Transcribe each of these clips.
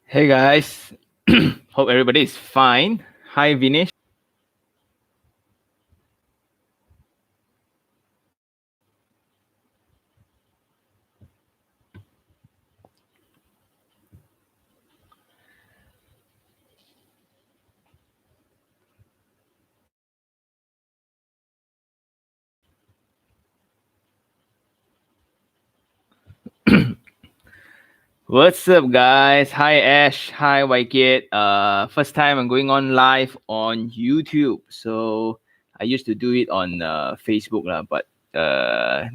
Hey guys, hope everybody is fine. Hi Vinesh. What's up guys? Hi Ash. Hi Waikit. First time I'm going on live on YouTube. So I used to do it on Facebook lah, but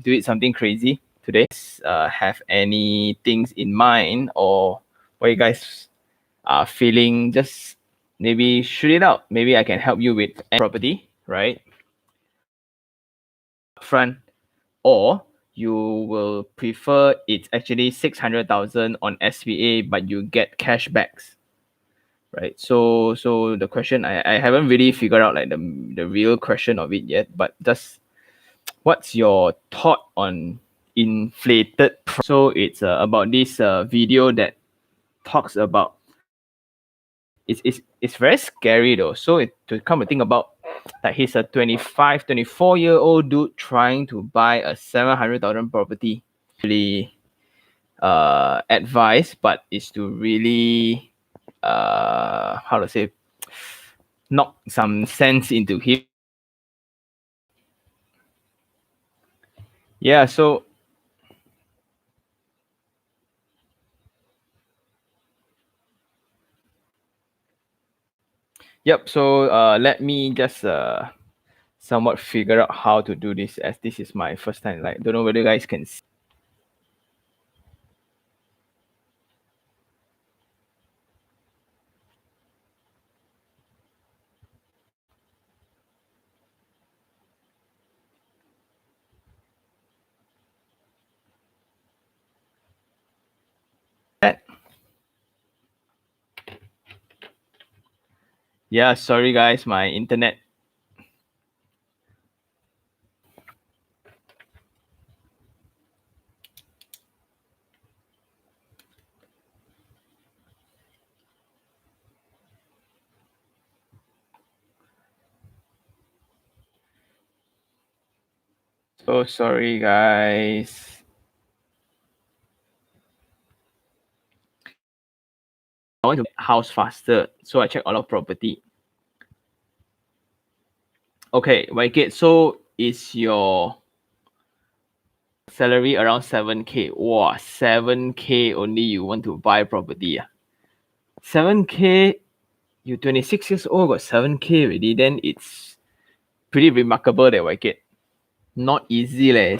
do it something crazy today. Have any things in mind or what you guys are feeling? Just maybe shoot it out. Maybe I can help you with property, right? Front. Or you will prefer it's actually 600,000 on SPA, but you get cashbacks, right? So the question I haven't really figured out like the real question of it yet, but just what's your thought on inflated? So it's about this video that talks about it's very scary though. So to come to think about, like he's a 24-year-old dude trying to buy a 700,000 property. Really advice, but is to really how to say, knock some sense into him. Yeah, so yep, so let me just somewhat figure out how to do this, as this is my first time. Like, don't know whether you guys can see that. Yeah, sorry guys, my internet. So sorry guys. I want to house faster, so I check a lot of property. Okay, Waikit, so is your salary around 7K? Wow, 7K only you want to buy property? 7K, you 26 years old, got 7K already, then it's pretty remarkable that Waikit. Not easy leh.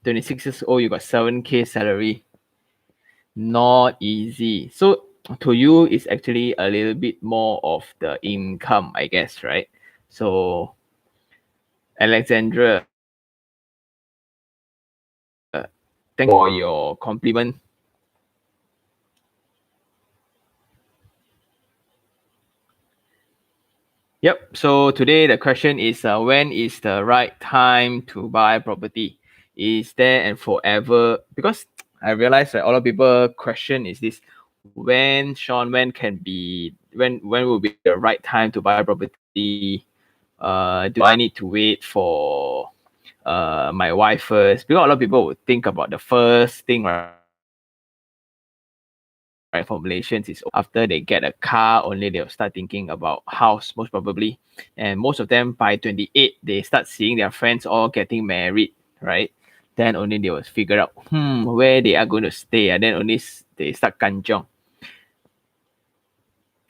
26 years old, you got 7K salary. Not easy. So to you, it's actually a little bit more of the income, I guess, right? So Alexandra, thank you for your compliment. Yep. So today the question is, when is the right time to buy property? Is there and forever? Because I realize that a lot of people question is this: when Sean, when will be the right time to buy property? Do I need to wait for my wife first? Because a lot of people would think about the first thing, right, for Malaysians is after they get a car, only they'll start thinking about house, most probably. And most of them by 28, they start seeing their friends all getting married, right? Then only they will figure out where they are going to stay, and then only they start kanjong.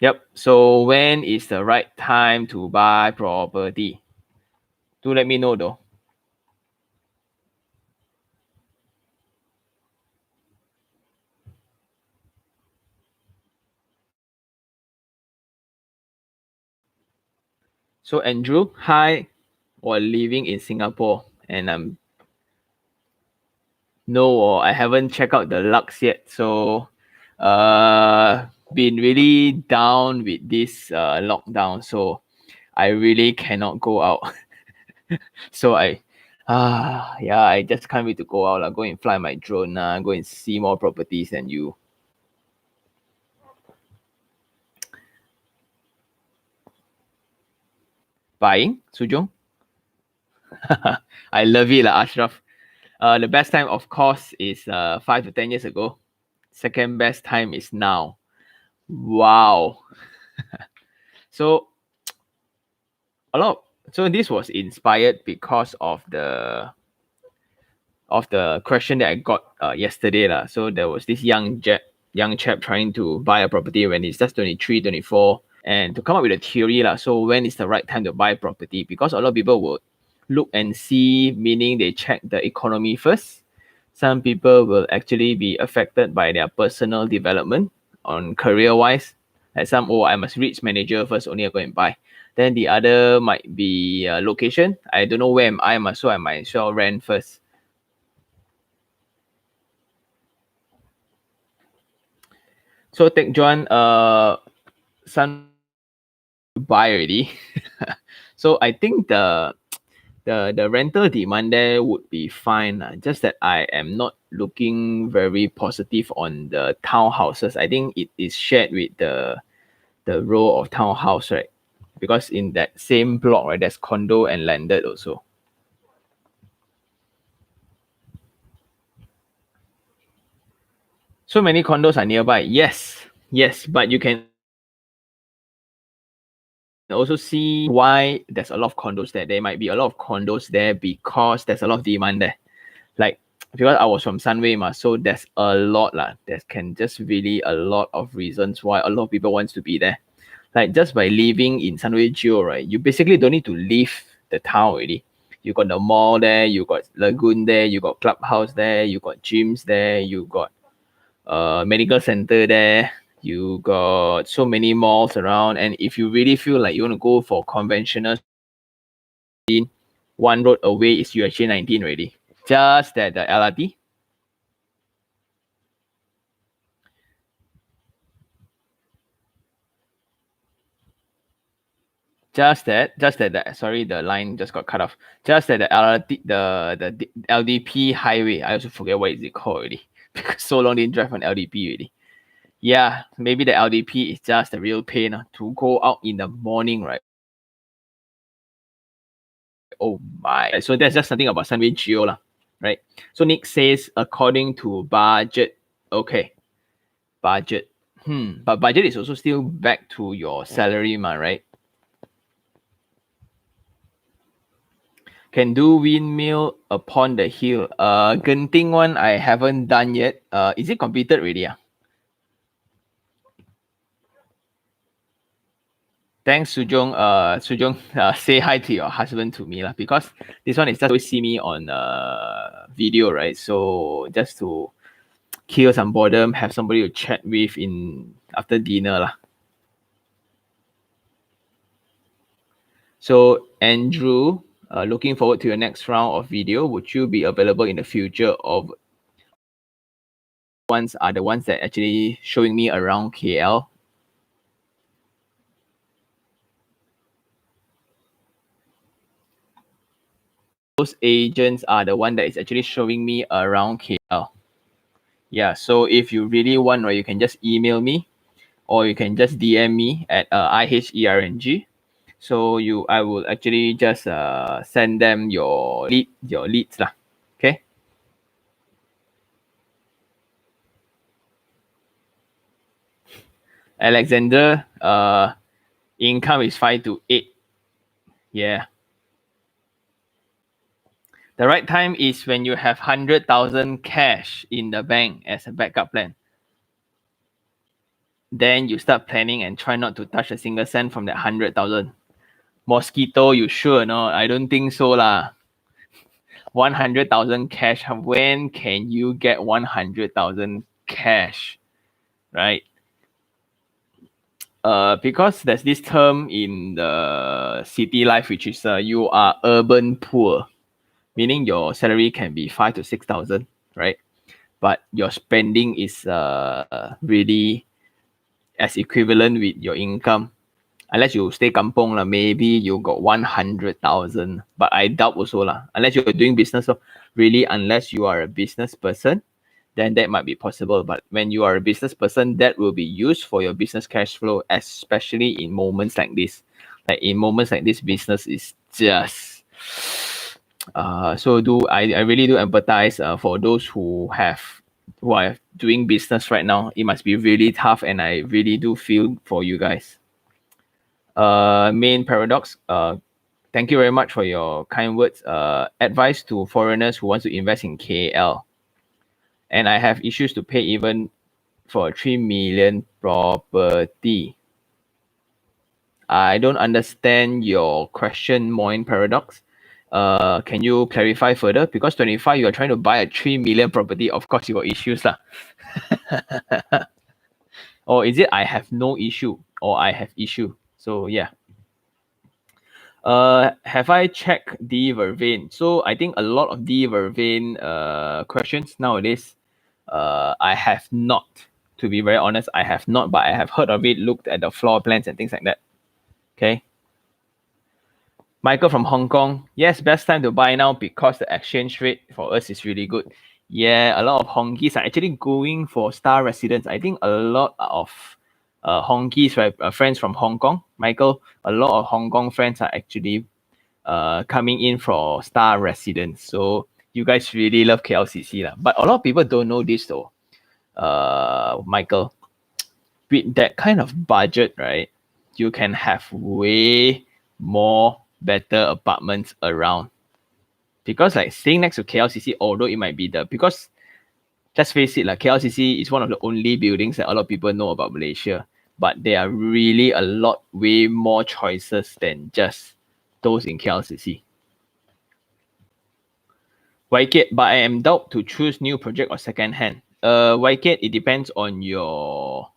Yep. So when is the right time to buy property? Do let me know though. So Andrew, hi, or living in Singapore, and no, or I haven't checked out the lux yet. So been really down with this lockdown. So I really cannot go out. So yeah, I just can't wait to go out. Go and fly my drone, go and see more properties than you. buying, Sujong? I love it, Ashraf. The best time, of course, is 5 to 10 years ago. Second best time is now. Wow. So a lot. So this was inspired because of the question that I got yesterday lah. So there was this young chap trying to buy a property when he's just 23, 24, and to come up with a theory lah. So when is the right time to buy property? Because a lot of people will look and see, meaning they check the economy first. Some people will actually be affected by their personal development on career wise. Like some, I must reach manager first, only I go and buy. Then the other might be location. I don't know where am I, so I might as well rent first. So Tech Juan, some buy already. So I think the rental demand there would be fine. Just that I am not looking very positive on the townhouses. I think it is shared with the row of townhouse, right? Because in that same block, right, there's condo and landed also. So many condos are nearby. Yes, but you can also see why there's a lot of condos there. There might be a lot of condos there because there's a lot of demand there. Like, because I was from Sunway, so there's a lot lah. There can just really a lot of reasons why a lot of people wants to be there. Like just by living in Sunway Geo, right, you basically don't need to leave the town already. You got the mall there, you got lagoon there, you got clubhouse there, you got gyms there, you got medical center there, you got so many malls around. And if you really feel like you want to go for conventional, one road away is USJ 19 already. Just that the LRT. Sorry, the line just got cut off. Just that the LRT, the LDP highway, I also forget what is it called already. Because so long didn't drive on LDP already. Yeah, maybe the LDP is just a real pain to go out in the morning, right? Oh my. So that's just something about Sunway Geo lah, right? So Nick says according to budget. Okay. Budget. But budget is also still back to your salary, right? Can do windmill upon the hill. Genting one I haven't done yet. Is it completed already? Thanks, Sujong. Sujong, say hi to your husband to me lah, because this one is just always see me on video, right? So just to kill some boredom, have somebody to chat with in after dinner lah. So Andrew, looking forward to your next round of video. Would you be available in the future? Of ones are the ones that actually showing me around KL. Those agents are the one that is actually showing me around KL. Yeah, so if you really want, right, you can just email me, or you can just DM me at IHERNG. So I will actually just send them your leads lah. Okay. Alexander, income is 5 to 8. Yeah. The right time is when you have 100,000 cash in the bank as a backup plan. Then you start planning and try not to touch a single cent from that 100,000. Mosquito, you sure? No, I don't think so lah. 100,000 cash. When can you get 100,000 cash? Right? Because there's this term in the city life, which is you are urban poor, meaning your salary can be 5 to 6,000, right? But your spending is really as equivalent with your income. Unless you stay kampong lah, maybe you got 100,000. But I doubt also lah. Unless you're doing business, so really, unless you are a business person, then that might be possible. But when you are a business person, that will be used for your business cash flow, especially in moments like this. Like in moments like this, business is just so do I really do empathize for those who are doing business right now. It must be really tough, and I really do feel for you guys. Main paradox. Thank you very much for your kind words. Advice to foreigners who want to invest in KL. And I have issues to pay even for a 3 million property. I don't understand your question, Moin Paradox. Can you clarify further? Because 25, you are trying to buy a 3 million property. Of course, you got issues lah. Or is it I have no issue or I have issue? So yeah. Have I checked the Vervain? So I think a lot of the Vervain questions nowadays, I have not. To be very honest, I have not, but I have heard of it, looked at the floor plans and things like that. Okay. Michael from Hong Kong. Yes, best time to buy now because the exchange rate for us is really good. Yeah, a lot of Honkies are actually going for star residents. I think a lot of Honkies, right, friends from Hong Kong, Michael, a lot of Hong Kong friends are actually coming in for star residents. So you guys really love KLCC lah. But a lot of people don't know this though. Michael, with that kind of budget, right, you can have way more better apartments around. Because like staying next to KLCC, although it might be because let's face it, like KLCC is one of the only buildings that a lot of people know about Malaysia. But there are really a lot, way more choices than just those in KLCC. YK, but I am doubt to choose new project or second hand. YK, it depends on your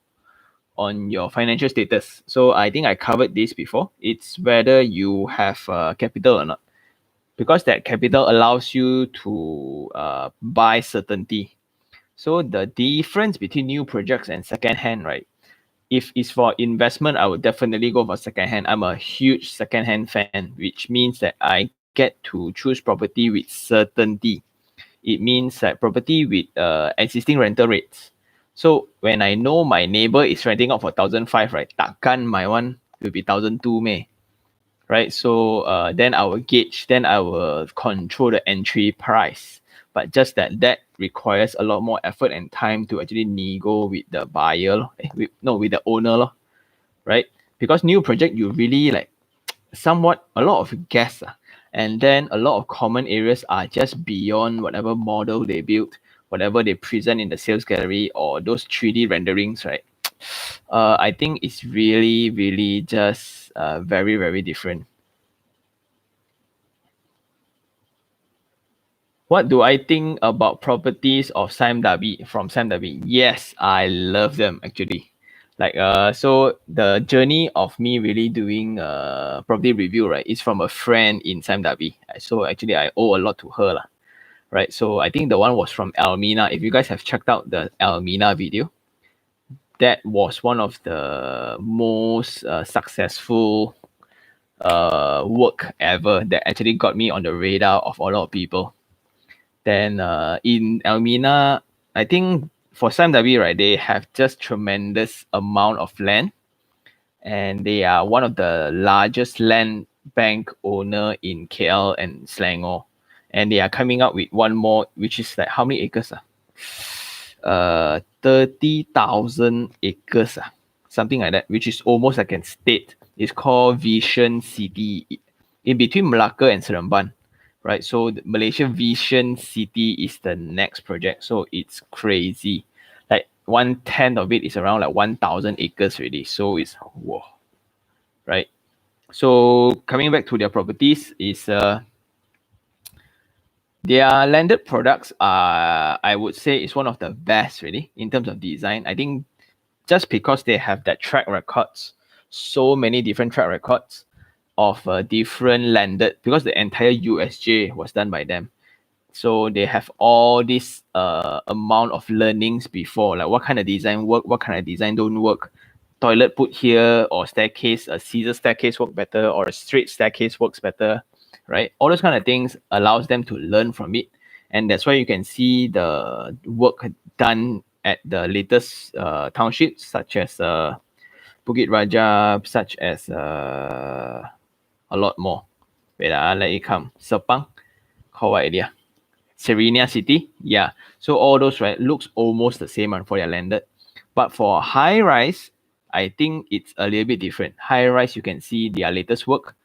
financial status. So I think I covered this before. It's whether you have capital or not, because that capital allows you to buy certainty. So the difference between new projects and second hand, right? If it's for investment, I would definitely go for second hand. I'm a huge second hand fan, which means that I get to choose property with certainty. It means that property with existing rental rates. So when I know my neighbor is renting out for 1,500, right? Takkan my one will be 1,200 meh, right? So then I will gauge, then I will control the entry price. But just that requires a lot more effort and time to actually nego with the buyer, with the owner, right? Because new project, you really like somewhat a lot of guests. And then a lot of common areas are just beyond whatever model they built, whatever they present in the sales gallery or those 3D renderings, right? I think it's really, really just very, very different. What do I think about properties of Sam Dhabi from Sam Dhabi? Yes, I love them actually. Like so the journey of me really doing property review, right, is from a friend in Sam Dhabi. So actually I owe a lot to her lah, right? So I think the one was from Almina. If you guys have checked out the Almina video, that was one of the most successful work ever that actually got me on the radar of a lot of people. Then in Almina, I think for Sam Dhabi, right, they have just tremendous amount of land, and they are one of the largest land bank owner in KL and Selangor, and they are coming up with one more, which is like how many acres? 30,000 acres, something like that, which is almost like a state. It's called Vision City, in between Malacca and Seremban, right? So the Malaysia Vision City is the next project. So it's crazy. Like 1/10 of it is around like 1,000 acres already. So it's whoa, right? So coming back to their properties is their landed products are, I would say, is one of the best really in terms of design. I think just because they have that track records, so many different track records of different landed, because the entire USJ was done by them. So they have all this amount of learnings before, like what kind of design work, what kind of design don't work. Toilet put here, or staircase, a scissor staircase work better, or a straight staircase works better, right? All those kind of things allows them to learn from it. And that's why you can see the work done at the latest townships, such as Bukit Raja, such as a lot more. Wait, let it come. Sepang, call what area? Serena City, yeah. So all those right looks almost the same for their landed, but for high rise, I think it's a little bit different. High rise, you can see their latest work.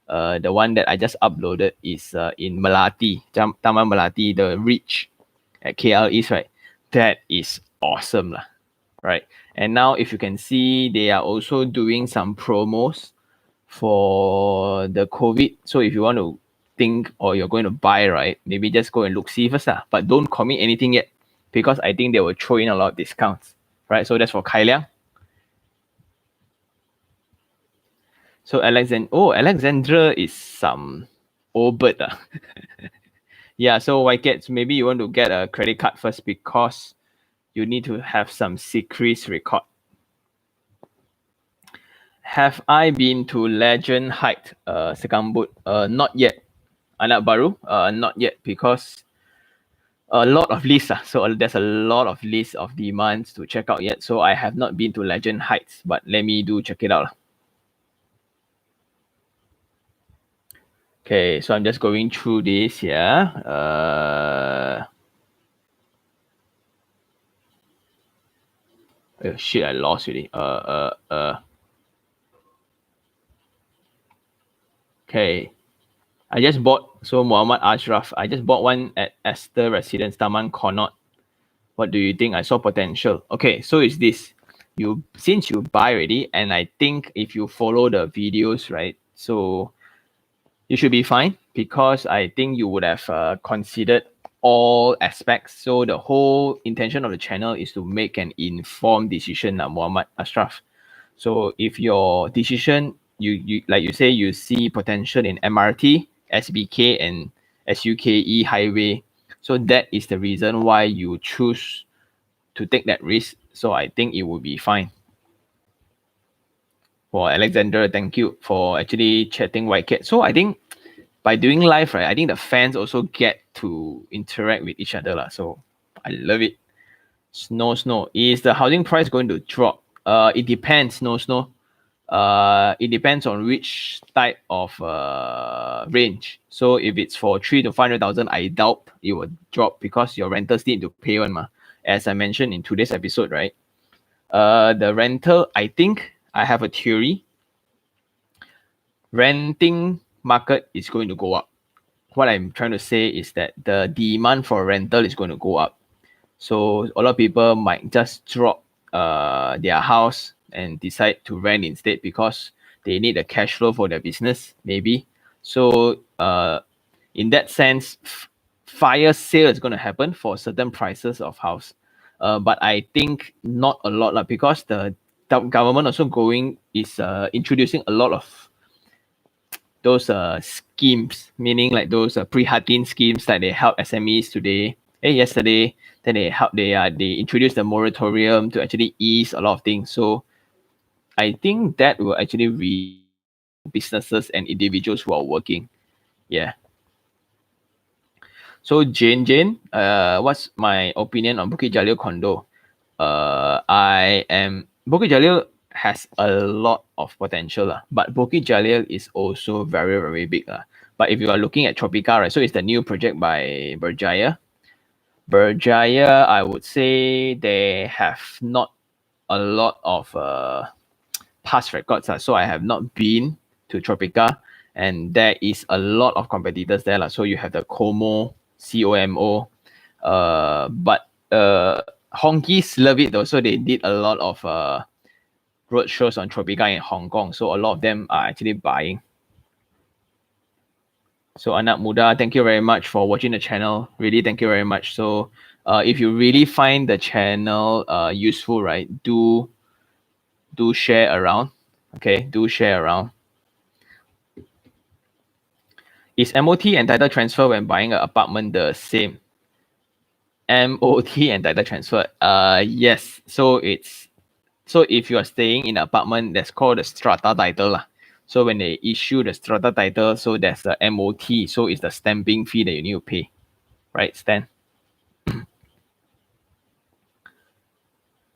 The one that I just uploaded is in Melati, Taman Melati, the Reach at KL East, right? That is awesome, lah, right? And now, if you can see, they are also doing some promos for the COVID. So if you want to think or you're going to buy, right, maybe just go and look see first, but don't commit anything yet because I think they will throw in a lot of discounts, right? So that's for Kai Liang. So Alexandra is some old bird. Yeah, so White maybe you want to get a credit card first because you need to have some secrets record. Have I been to Legend Height, Sekambut? Not yet. Anak Baru? Not yet because a lot of lists. So there's a lot of lists of demands to check out yet. So I have not been to Legend Heights, but let me do check it out. Okay, so I'm just going through this here. Oh, shit, I lost already. Okay. I just bought, so Muhammad Ashraf, I just bought one at Esther Residence, Taman Connaught. What do you think? I saw potential. Okay, so it's this. Since you buy already, and I think if you follow the videos, right, so you should be fine because I think you would have considered all aspects. So the whole intention of the channel is to make an informed decision, Muhammad Ashraf. So if your decision, you like you say, you see potential in MRT, SBK, and SUKE highway, so that is the reason why you choose to take that risk. So I think it will be fine. For Alexander, thank you for actually chatting White Cat. So I think by doing live, right, I think the fans also get to interact with each other. So I love it. Snow. Is the housing price going to drop? It depends, Snow. It depends on which type of range. So if it's for 300,000 to 500,000, I doubt it will drop because your renters need to pay one. As I mentioned in today's episode, right? The rental, I think I have a theory. Renting market is going to go up. What I'm trying to say is that the demand for rental is going to go up. So a lot of people might just drop their house and decide to rent instead because they need the cash flow for their business, maybe. So in that sense, fire sale is going to happen for certain prices of house. But I think not a lot because the government also introducing a lot of those schemes, meaning like those pre-Hatin schemes that they help SMEs yesterday. Then they introduced the moratorium to actually ease a lot of things. So I think that will actually businesses and individuals who are working. Yeah. So Jane, what's my opinion on Bukit Jalil condo? Bukit Jalil has a lot of potential, but Bukit Jalil is also very, very big. But if you are looking at Tropica, right, so it's the new project by Berjaya. Berjaya, I would say they have not a lot of past records. So I have not been to Tropica, and there is a lot of competitors there. So you have the COMO. But Honkies love it though. So they did a lot of road shows on Tropica in Hong Kong. So a lot of them are actually buying. So Anak Muda, thank you very much for watching the channel. Really, thank you very much. So if you really find the channel useful, right, do share around. Okay, do share around. Is MOT and title transfer when buying an apartment the same? MOT and title transfer. Yes. So if you are staying in an apartment, that's called the strata title. So when they issue the strata title, so there's the MOT. So it's the stamping fee that you need to pay. Right, Stan?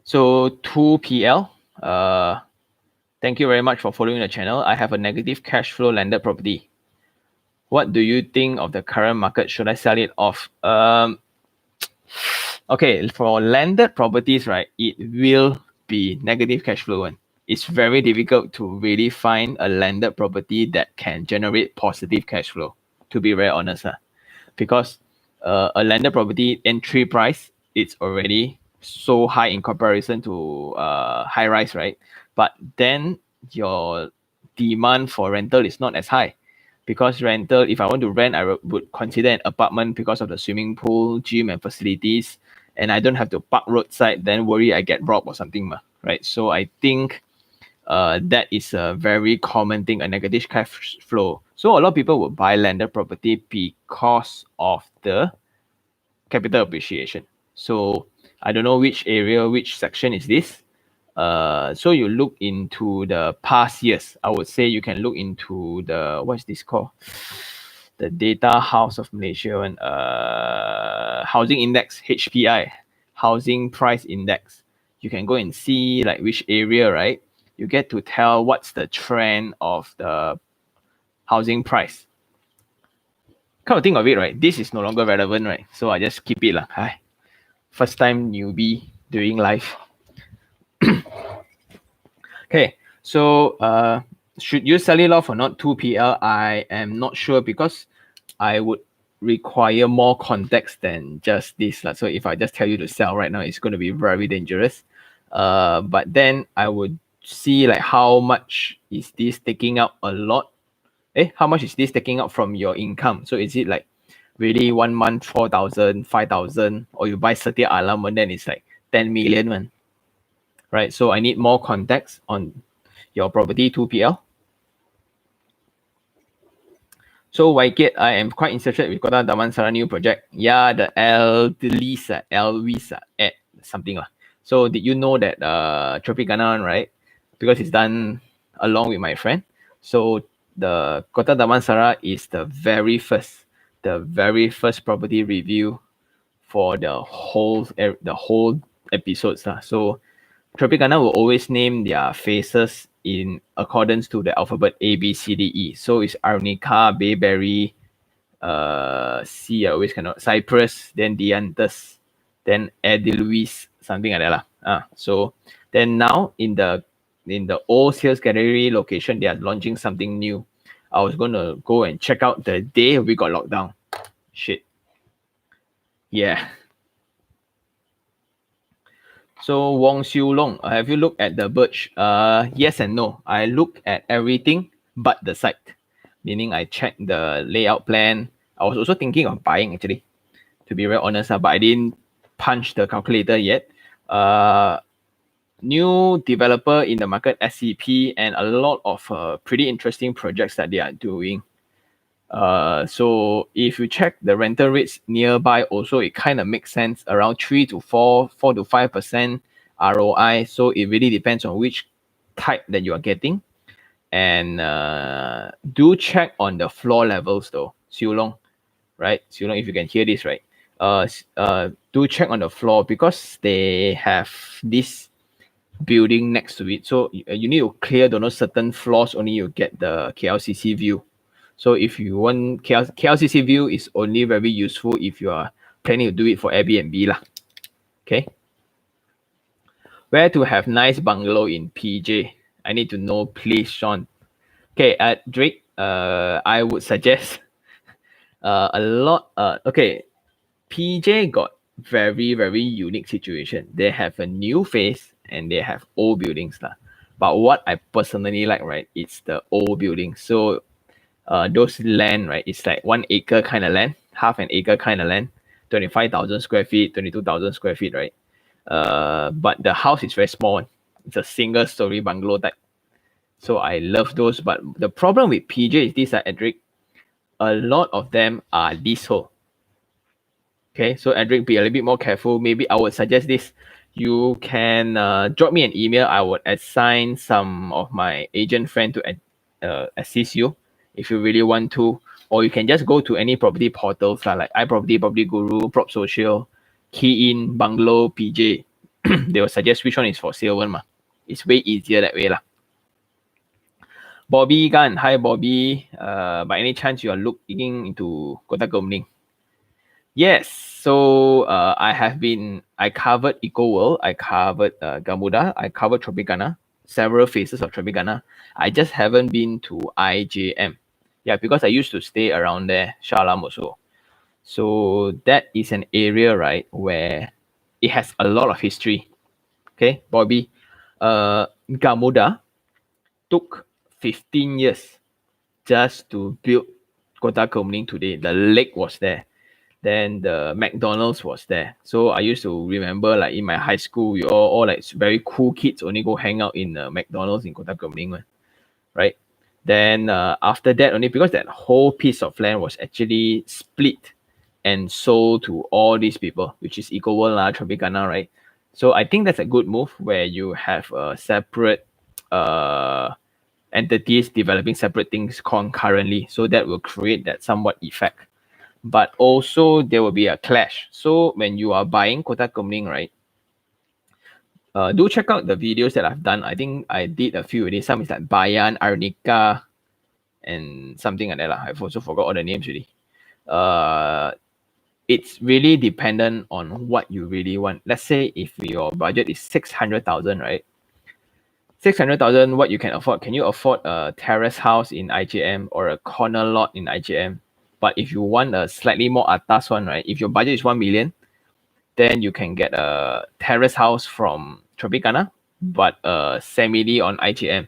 So 2PL. Thank you very much for following the channel. I have a negative cash flow landed property. What do you think of the current market? Should I sell it off? Okay, for landed properties, right, it will be negative cash flow one. It's very difficult to really find a landed property that can generate positive cash flow, to be very honest. Because a landed property entry price, it's already so high in comparison to high rise, right? But then your demand for rental is not as high, because rental, if I want to rent, I would consider an apartment because of the swimming pool, gym, and facilities, and I don't have to park roadside, then worry I get robbed or something, right? So I think that is a very common thing, a negative cash flow. So a lot of people will buy landed property because of the capital appreciation. So I don't know which area, which section is this. So you look into the past years. I would say you can look into the, what's this called? The Data House of Malaysia and Housing Index, HPI, Housing Price Index. You can go and see like which area, right? You get to tell what's the trend of the housing price. Come to think of it, right? This is no longer relevant, right? So I just keep it lah. Hi, first time newbie doing live. Okay, so should you sell it off or not? 2PL, I am not sure because I would require more context than just this. So if I just tell you to sell right now, it's going to be very dangerous. But then I would see like how much is this taking up a lot. How much is this taking up from your income? So is it like really 1 month 4,000, 5,000, or you buy Setia Alam and then it's like 10 million man, right? So I need more context on your property 2PL. So Waikit, I am quite interested with Kota Damansara new project. Yeah, the Elvis at something lah. So did you know that Tropicana, right? Because it's done along with my friend. So the Kota Damansara is the very first property review for the whole episodes. So Tropicana will always name their phases in accordance to the alphabet A, B, C, D, E. So it's Arnica, Bayberry, C, I always cannot, Cyprus, then Dianthus, then Edelweiss, something like that lah. So then now in the old sales gallery location, they are launching something new. I was going to go and check out the day we got locked down. Shit. Yeah. So Wong Xiu Long, have you looked at the Birch? Yes and no. I look at everything but the site, meaning I checked the layout plan. I was also thinking of buying actually, to be very honest, but I didn't punch the calculator yet. New developer in the market, SCP, and a lot of pretty interesting projects that they are doing. So if you check the rental rates nearby, also it kind of makes sense, around 3 to 4 to 5% ROI. So it really depends on which type that you are getting. And do check on the floor levels though, Siu Long, right? Siu Long, if you can hear this, right? Do check on the floor because they have this building next to it. So you need to clear those certain floors, only you get the KLCC view. So if you want KLCC view is only very useful if you are planning to do it for Airbnb lah. Okay. Where to have nice bungalow in PJ? I need to know, please, Sean. Okay, Drake, I would suggest a lot. Okay, PJ got very, very unique situation. They have a new face and they have old buildings lah. But what I personally like, right, it's the old buildings. So those land, right, it's like 1 acre kind of land, half an acre kind of land, 25,000 square feet, 22,000 square feet, right? But the house is very small. It's a single story bungalow type. So I love those. But the problem with PJ is this, Edric, a lot of them are leasehold. Okay, so Edric, be a little bit more careful. Maybe I would suggest this. You can drop me an email. I would assign some of my agent friend to assist you if you really want to. Or you can just go to any property portals like iProperty, Property Guru, Prop Social, key in Bungalow, PJ. They will suggest which one is for sale one. It's way easier that way lah. Bobby Gan, hi Bobby. By any chance you are looking into Kota Komning? Yes. So I covered Eco World, I covered Gamuda, I covered Tropicana, several phases of Tropicana. I just haven't been to IJM. Yeah, because I used to stay around there, Shah Alam also. So that is an area, right, where it has a lot of history. Okay, Bobby. Gamuda took 15 years just to build Kota Komning today. The lake was there. Then the McDonald's was there. So I used to remember like in my high school, we all like very cool kids only go hang out in McDonald's in Kota Komning, right? Then after that, only because that whole piece of land was actually split and sold to all these people, which is Eco World, Tropicana, right? So I think that's a good move where you have a separate uh, entities developing separate things concurrently. So that will create that somewhat effect. But also there will be a clash. So when you are buying Kota Komning, right? Do check out the videos that I've done. I think I did a few already. Some is like Bayan, Arnica, and something like that. I've also forgot all the names already. It's really dependent on what you really want. Let's say if your budget is 600,000, right? 600,000, what you can afford? Can you afford a terrace house in IGM or a corner lot in IGM? But if you want a slightly more atas one, right? If your budget is 1 million, then you can get a terrace house from Tropicana, but semi on IGM,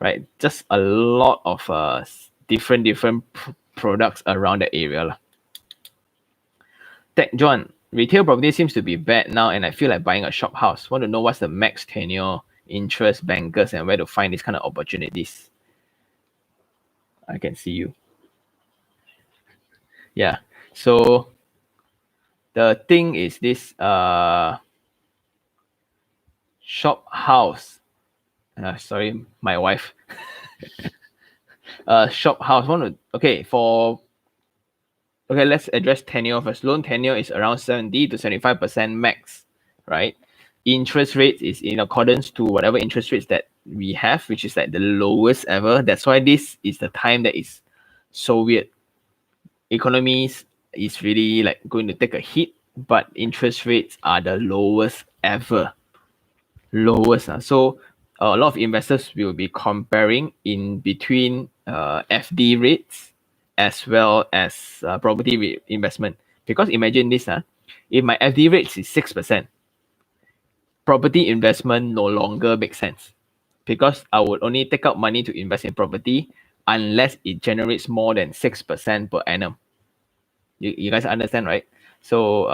right? Just a lot of different products around the area lah. Tech John, retail property seems to be bad now, and I feel like buying a shop house. Want to know what's the max tenure, interest, bankers, and where to find these kind of opportunities. I can see you. Yeah. So the thing is this shop house. Sorry, my wife. Shop house. Okay, let's address tenure first. Loan tenure is around 70 to 75% max, right? Interest rate is in accordance to whatever interest rates that we have, which is like the lowest ever. That's why this is the time that is so weird. Economies is really like going to take a hit, but interest rates are the lowest ever. Lowest. So a lot of investors will be comparing in between FD rates as well as property investment. Because imagine this, if my FD rate is 6%, property investment no longer makes sense because I would only take out money to invest in property unless it generates more than 6% per annum. You guys understand, right? So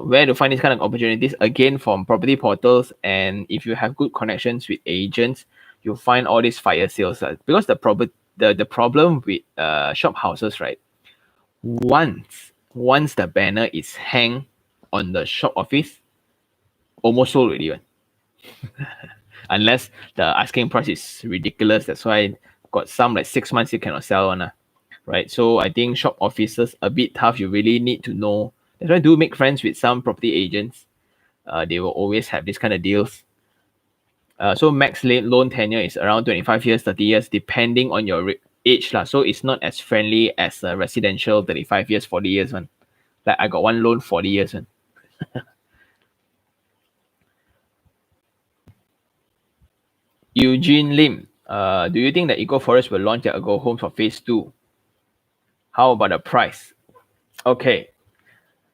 where to find these kind of opportunities? Again, from property portals, and if you have good connections with agents, you'll find all these fire sales. Because the problem with shop houses, right? Once the banner is hang on the shop office, almost sold already. Right? Unless the asking price is ridiculous. That's why got some like 6 months you cannot sell on. Right? So I think shop offices a bit tough. You really need to know. That's why do make friends with some property agents. They will always have this kind of deals. So max loan tenure is around 25 years, 30 years, depending on your age lah. So it's not as friendly as a residential 35 years, 40 years one. Like I got one loan 40 years one. Eugene Lim, do you think that Eco Forest will launch their Go Homes for Phase 2? How about the price? Okay.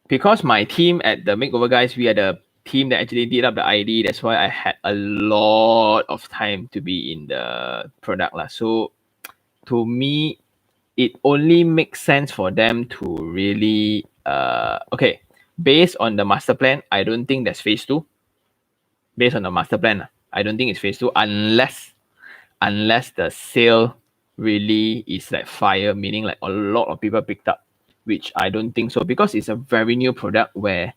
Because my team at the Makeover Guys, we are the team that actually did up the ID. That's why I had a lot of time to be in the product lah. So to me, it only makes sense for them to really okay. Based on the master plan, I don't think there's phase 2. Based on the master plan, I don't think it's phase 2 unless the sale really is like fire, meaning like a lot of people picked up, which I don't think so because it's a very new product where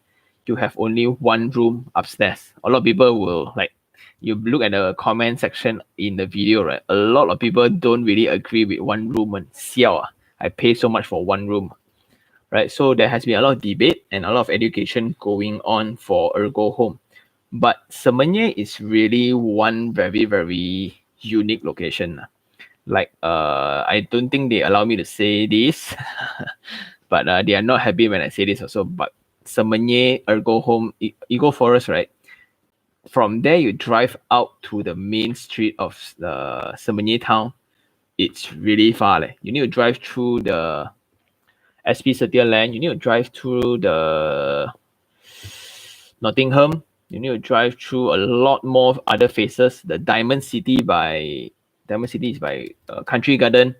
you have only one room upstairs. A lot of people will like, you look at the comment section in the video, right? A lot of people don't really agree with one room and siao, I pay so much for one room, right? So there has been a lot of debate and a lot of education going on for Ergo Home. But Semenye is really one very, very unique location. Like I don't think they allow me to say this, but they are not happy when I say this also. But Semenye Ergo Home Eagle Forest, right? From there you drive out to the main street of the Semenye town. It's really far. You need to drive through the SP Setia land. You need to drive through the Nottingham. You need to drive through a lot more other faces. The Diamond City is by Country Garden.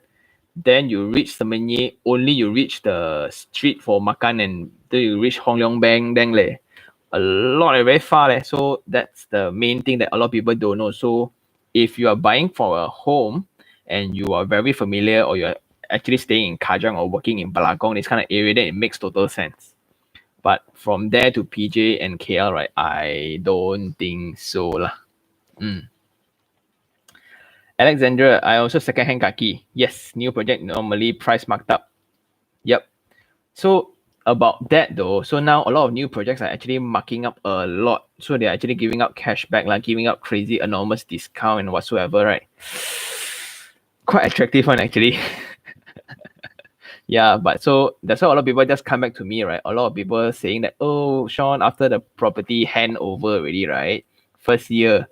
Then you reach Semenye. Only you reach the street for makan, and then you reach Hong Leong Bang Dang leh. A lot, very far leh. So that's the main thing that a lot of people don't know. So if you are buying for a home and you are very familiar, or you're actually staying in Kajang or working in Balagong, this kind of area, then it makes total sense. But from there to PJ and KL, right, I don't think so lah. Alexandra, I also second-hand kaki. Yes, new project normally price marked up. Yep. So about that though, so now a lot of new projects are actually marking up a lot. So they're actually giving out cashback, like giving out crazy enormous discount and whatsoever, right? Quite attractive one actually. Yeah, but so that's why a lot of people just come back to me, right? A lot of people saying that, oh, Sean, after the property handover already, right? First year,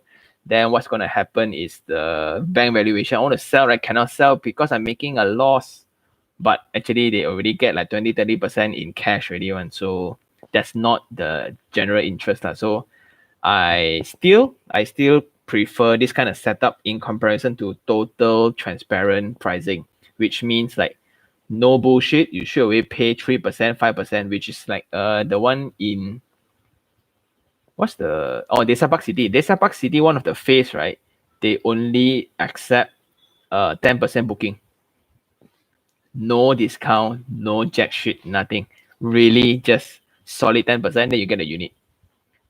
then what's gonna happen is the bank valuation. I want to sell, right? Cannot sell because I'm making a loss. But actually they already get like 20-30% in cash already one. So that's not the general interest. So I still prefer this kind of setup in comparison to total transparent pricing, which means like no bullshit. You should always pay 3%, 5%, which is like the one in what's the Desa Park City. Desa Park City, one of the phase, right? They only accept 10% booking. No discount, no jack shit, nothing. Really just solid 10%, then you get a unit.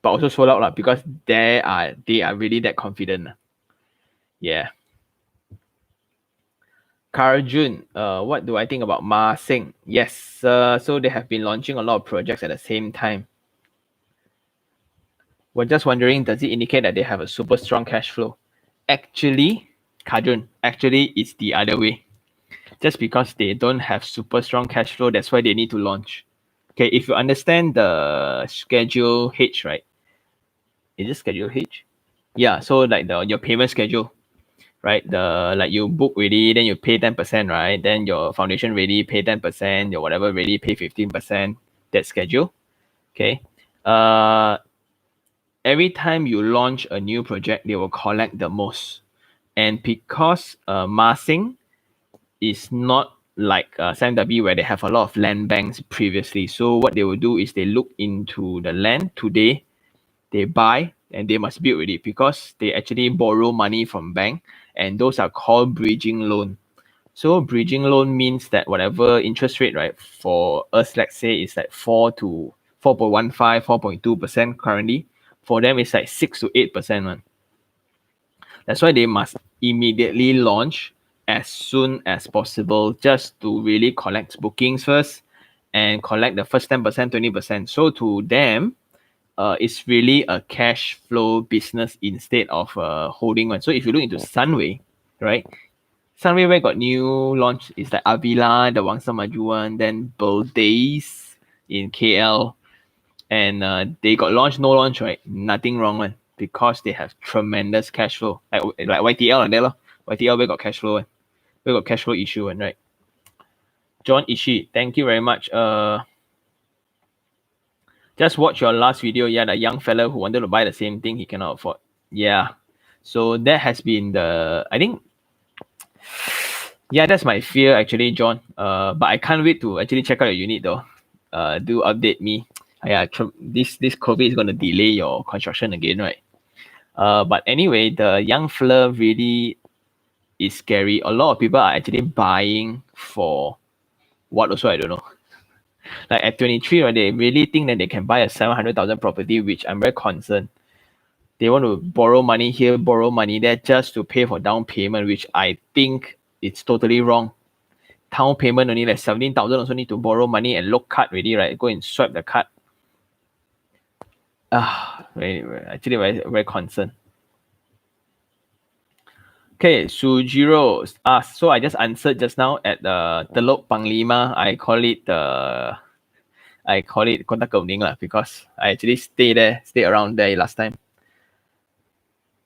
But also sold out lah, because they are really that confident. Yeah. Karjun, what do I think about Ma Sing? Yes, so they have been launching a lot of projects at the same time. We're just wondering, does it indicate that they have a super strong cash flow? Actually, Karjun, actually it's the other way. Just because they don't have super strong cash flow, that's why they need to launch. Okay, if you understand the schedule H, right? Is it schedule H? Yeah, so like your payment schedule, right? The like you book ready, then you pay 10%, right? Then your foundation ready, pay 10%, your whatever ready, pay 15%. That schedule. Okay. Every time you launch a new project, they will collect the most. And because Marsing is not like SMW where they have a lot of land banks previously. So what they will do is they look into the land today, they buy, and they must build with it because they actually borrow money from bank, and those are called bridging loan. So bridging loan means that whatever interest rate, right, for us, let's say it's like 4.15, 4.2% currently. For them, it's like 6 to 8%. Man. That's why they must immediately launch as soon as possible just to really collect bookings first and collect the first 10%, 20%. So to them, it's really a cash flow business instead of holding one. So if you look into Sunway, right? Sunway where got new launch is like Avila, the Wangsa Majuan, then Days in KL. And they got launch, no launch, right? Nothing wrong one because they have tremendous cash flow. Like YTL and there. YTL where got cash flow one. Where got cash flow issue one, right? John Ishii, thank you very much. Just watch your last video. Yeah, the young fella who wanted to buy the same thing he cannot afford. Yeah. So that has been I think, yeah, that's my fear actually, John. But I can't wait to actually check out your unit though. Do update me. Yeah, this COVID is gonna delay your construction again, right? But anyway, the young fella really is scary. A lot of people are actually buying for what also I don't know. Like at 23, right, they really think that they can buy a 700,000 property, which I'm very concerned. They want to borrow money here, borrow money there just to pay for down payment, which I think it's totally wrong. Down payment only like 17,000 also need to borrow money and look card already, right? Go and swipe the card. Actually very concerned. Okay, Sujiro asked. So I just answered just now at Telok Panglima. I call it Kota Kauning lah because I actually stay around there last time.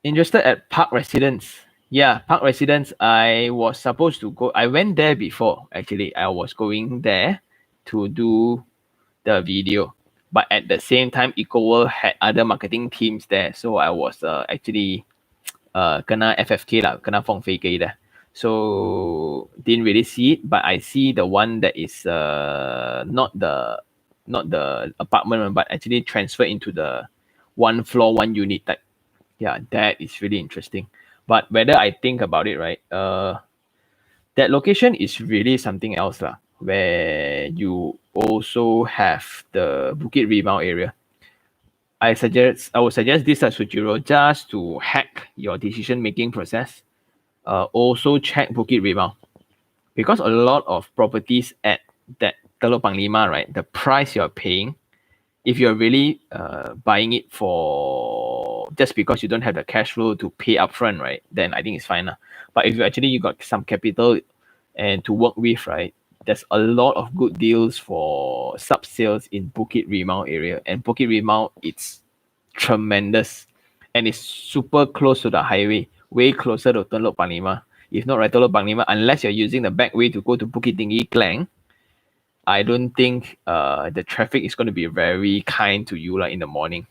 Interested at Park Residence. Yeah, Park Residence. I was supposed to go. I went there before. Actually, I was going there to do the video, but at the same time, EcoWorld had other marketing teams there, so I was actually kena FFK lah, kena Fong Fei Gei there. So didn't really see it, but I see the one that is not the apartment one, but actually transfer into the one floor, one unit type. Yeah, that is really interesting. But whether I think about it, right? That location is really something else lah, where you also have the Bukit Rimau area. I would suggest this as Sujiro just to hack your decision making process. Also check Bukit Rimau because a lot of properties at that Telok Panglima, right? The price you're paying, if you're really buying it for just because you don't have the cash flow to pay upfront, right? Then I think it's fine. But if you got some capital and to work with, right? There's a lot of good deals for sub sales in Bukit Rimau area, and Bukit Rimau it's tremendous, and it's super close to the highway, way closer to Telok Panglima. If not, right, Telok Panglima, unless you're using the back way to go to Bukit Tinggi Klang, I don't think the traffic is going to be very kind to you in the morning.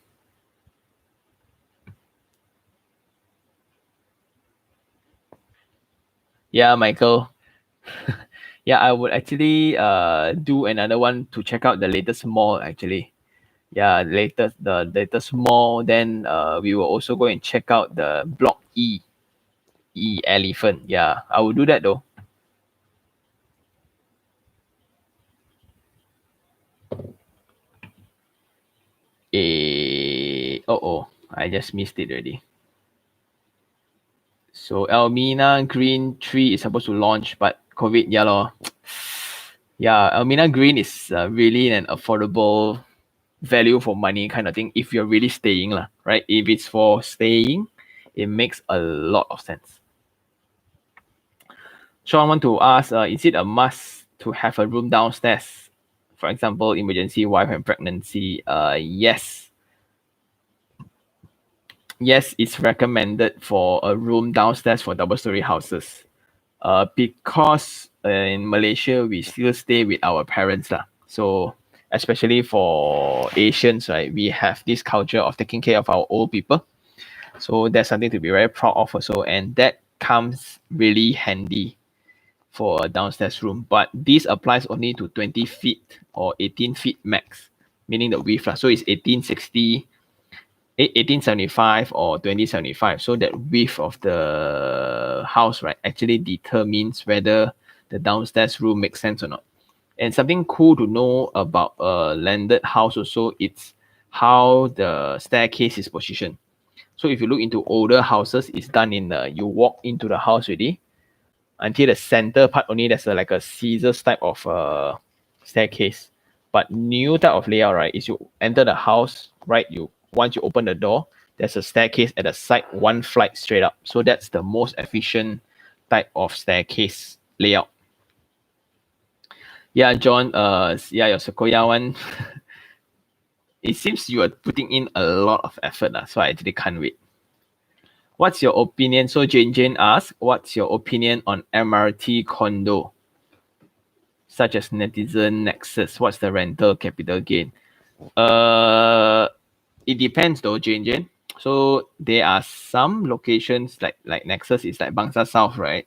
Yeah, Michael. Yeah, I would actually do another one to check out the latest mall actually. Yeah, the latest mall. Then we will also go and check out the Block E Elephant. Yeah, I will do that though. I just missed it already. So Elmina Green 3 is supposed to launch, but COVID, yeah lor. Yeah, Elmina Green is really an affordable value for money kind of thing if you're really staying, right? If it's for staying, it makes a lot of sense. So I want to ask, is it a must to have a room downstairs? For example, emergency wife and pregnancy. Yes. Yes, it's recommended for a room downstairs for double-story houses. Because in Malaysia, we still stay with our parents. So especially for Asians, right, we have this culture of taking care of our old people. So that's something to be very proud of also. And that comes really handy for a downstairs room. But this applies only to 20 feet or 18 feet max, meaning the width. So it's 1860, 1875 or 2075. So that width of the house, right, actually determines whether the downstairs room makes sense or not. And something cool to know about a landed house also, it's how the staircase is positioned. So if you look into older houses, it's done in you walk into the house already. Until the center part only, there's like a scissors type of staircase. But new type of layout, right, is you enter the house, right, once you open the door, there's a staircase at the side, one flight straight up. So that's the most efficient type of staircase layout. Yeah, John, your Sequoia one. It seems you are putting in a lot of effort, so I actually can't wait. What's your opinion? So Jane asks, what's your opinion on MRT condo, such as Netizen Nexus? What's the rental capital gain? It depends though, Jane. So there are some locations like Nexus is like Bangsa South, right?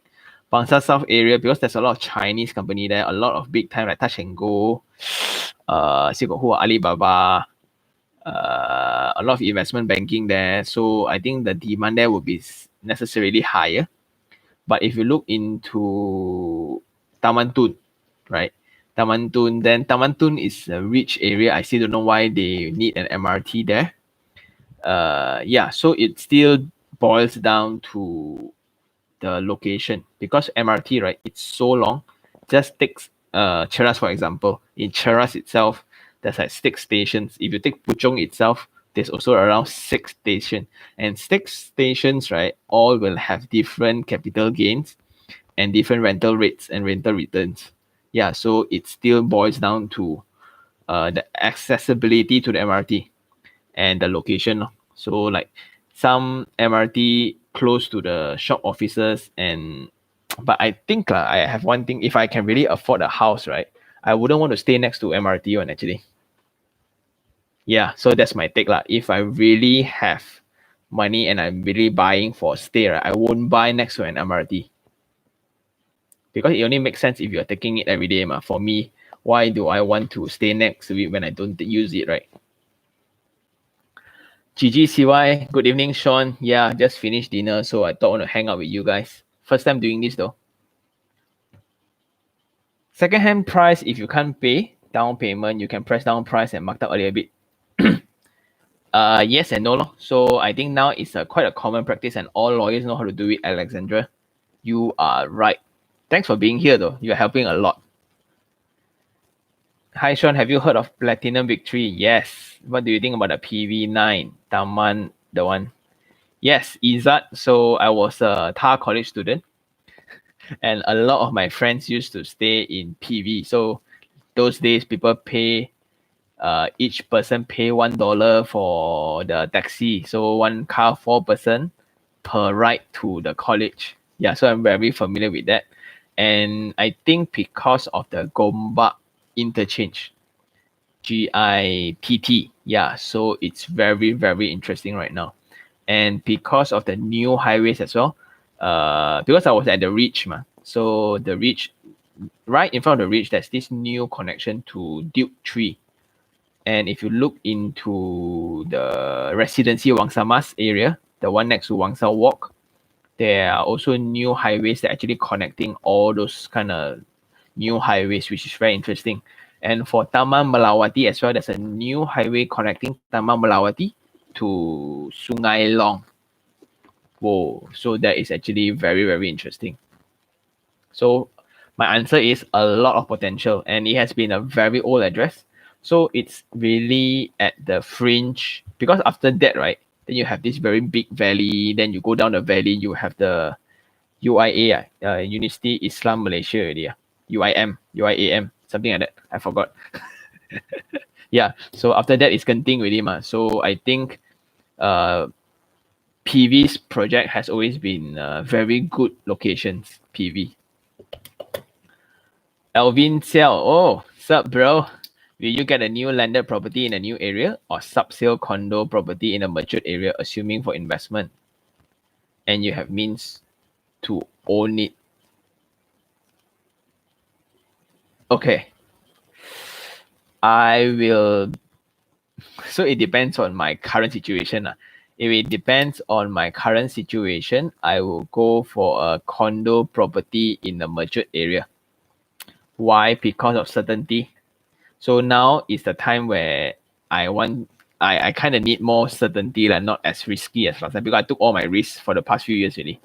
Bangsa South area, because there's a lot of Chinese company there, a lot of big time like Touch and Go, still got who are Alibaba, a lot of investment banking there. So I think the demand there will be necessarily higher. But if you look into Taman Tun, right? Taman Tun is a rich area. I still don't know why they need an MRT there. So it still boils down to the location, because MRT, right, it's so long. Just takes Cheras, for example. In Cheras itself, there's like 6 stations. If you take Puchong itself, there's also around 6 stations. And 6 stations, right, all will have different capital gains and different rental rates and rental returns. Yeah, so it still boils down to the accessibility to the MRT and the location. So like some MRT close to the shop offices and but I think I have one thing, if I can really afford a house, right, I wouldn't want to stay next to MRT one actually. Yeah, so that's my take lah. If I really have money and I'm really buying for stay, right, I won't buy next to an MRT. Because it only makes sense if you're taking it every day. For me, why do I want to stay next to it when I don't use it, right? GGCY, good evening, Sean. Yeah, just finished dinner, so I thought I want to hang out with you guys. First time doing this though. Second-hand price, if you can't pay down payment, you can press down price and mark up a little bit. Yes and no. So I think now it's quite a common practice and all lawyers know how to do it, Alexandra. You are right. Thanks for being here though. You're helping a lot. Hi Sean, have you heard of Platinum Victory? Yes. What do you think about the PV9? Taman, the one. Yes, Izzat. So I was a TAR college student and a lot of my friends used to stay in PV. So those days people pay each person pay $1 for the taxi. So one car, 4 person per ride to the college. Yeah, so I'm very familiar with that. And I think because of the Gombak interchange, GIPT, yeah, so it's very, very interesting right now. And because of the new highways as well, because I was at the Reach, so the Reach, right in front of the Reach, there's this new connection to Duke 3. And if you look into the Residency Wangsamas area, the one next to Wangsa Walk, there are also new highways that are actually connecting all those kind of new highways, which is very interesting. And for Taman Melawati as well, there's a new highway connecting Taman Melawati to Sungai Long. Whoa, so that is actually very, very interesting. So my answer is a lot of potential, and it has been a very old address. So it's really at the fringe, because after that, right, then you have this very big valley, then you go down the valley, you have the UIA, University Islam Malaysia already. UIAM, something like that. I forgot. Yeah, so after that it's Genting already. So I think PV's project has always been very good locations, PV. Alvin Xiao, oh, sup bro? Will you get a new landed property in a new area or sub-sale condo property in a matured area, assuming for investment, and you have means to own it? Okay. I will. So it depends on my current situation. If it depends on my current situation, I will go for a condo property in a matured area. Why? Because of certainty. So now is the time where I kind of need more certainty, not as risky as last time, because I took all my risks for the past few years already.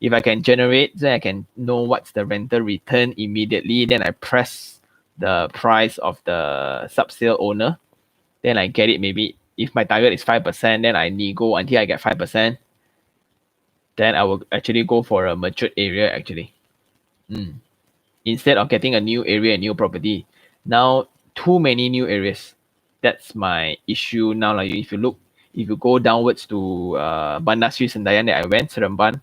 If I can generate, then I can know what's the rental return immediately. Then I press the price of the sub-sale owner. Then I get it. Maybe if my target is 5%, then I nego until I get 5%. Then I will actually go for a matured area actually. Instead of getting a new area, a new property. Now, too many new areas. That's my issue now. Like if you go downwards to Bandar Sri Sendayan that I went, Seremban,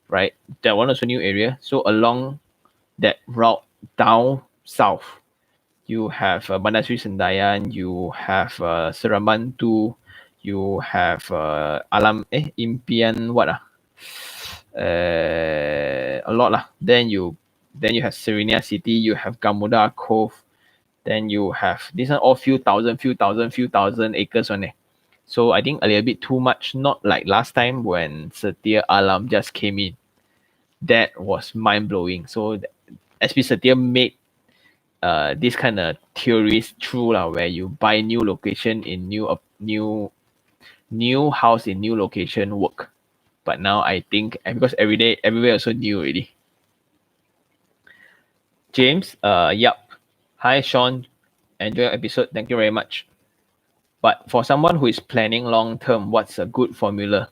right? That one also new area. So along that route down south, you have Bandar Sri Sendayan, you have Seremban 2, you have Impian what a lot lah. Then you have Serenia City, you have Gamuda Cove, then you have this one all few thousand acres on it. So I think a little bit too much, not like last time when Setia Alam just came in. That was mind blowing. So SP Setia made this kind of theories true where you buy new location in new house in new location work. But now I think because everywhere also new already. James, yep. Hi Sean, enjoy your episode. Thank you very much. But for someone who is planning long term, what's a good formula?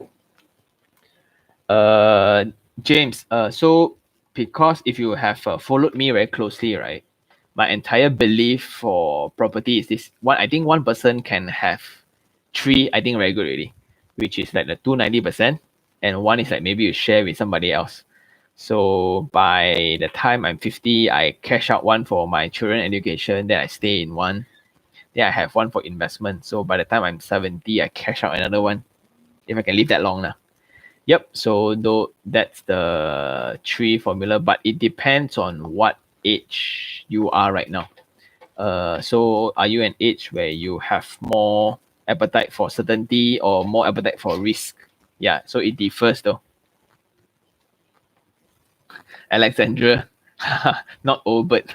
James, so because if you have followed me very closely, right, my entire belief for property is this one. I think one person can have three, I think very good already, which is like the 290%, and one is like maybe you share with somebody else. So by the time I'm 50, I cash out one for my children education, then I stay in one. Then I have one for investment. So by the time I'm 70, I cash out another one. If I can live that long now. Yep. So though that's the three formula, but it depends on what age you are right now. So are you an age where you have more appetite for certainty or more appetite for risk? Yeah. So it differs though. Alexandra, not old, but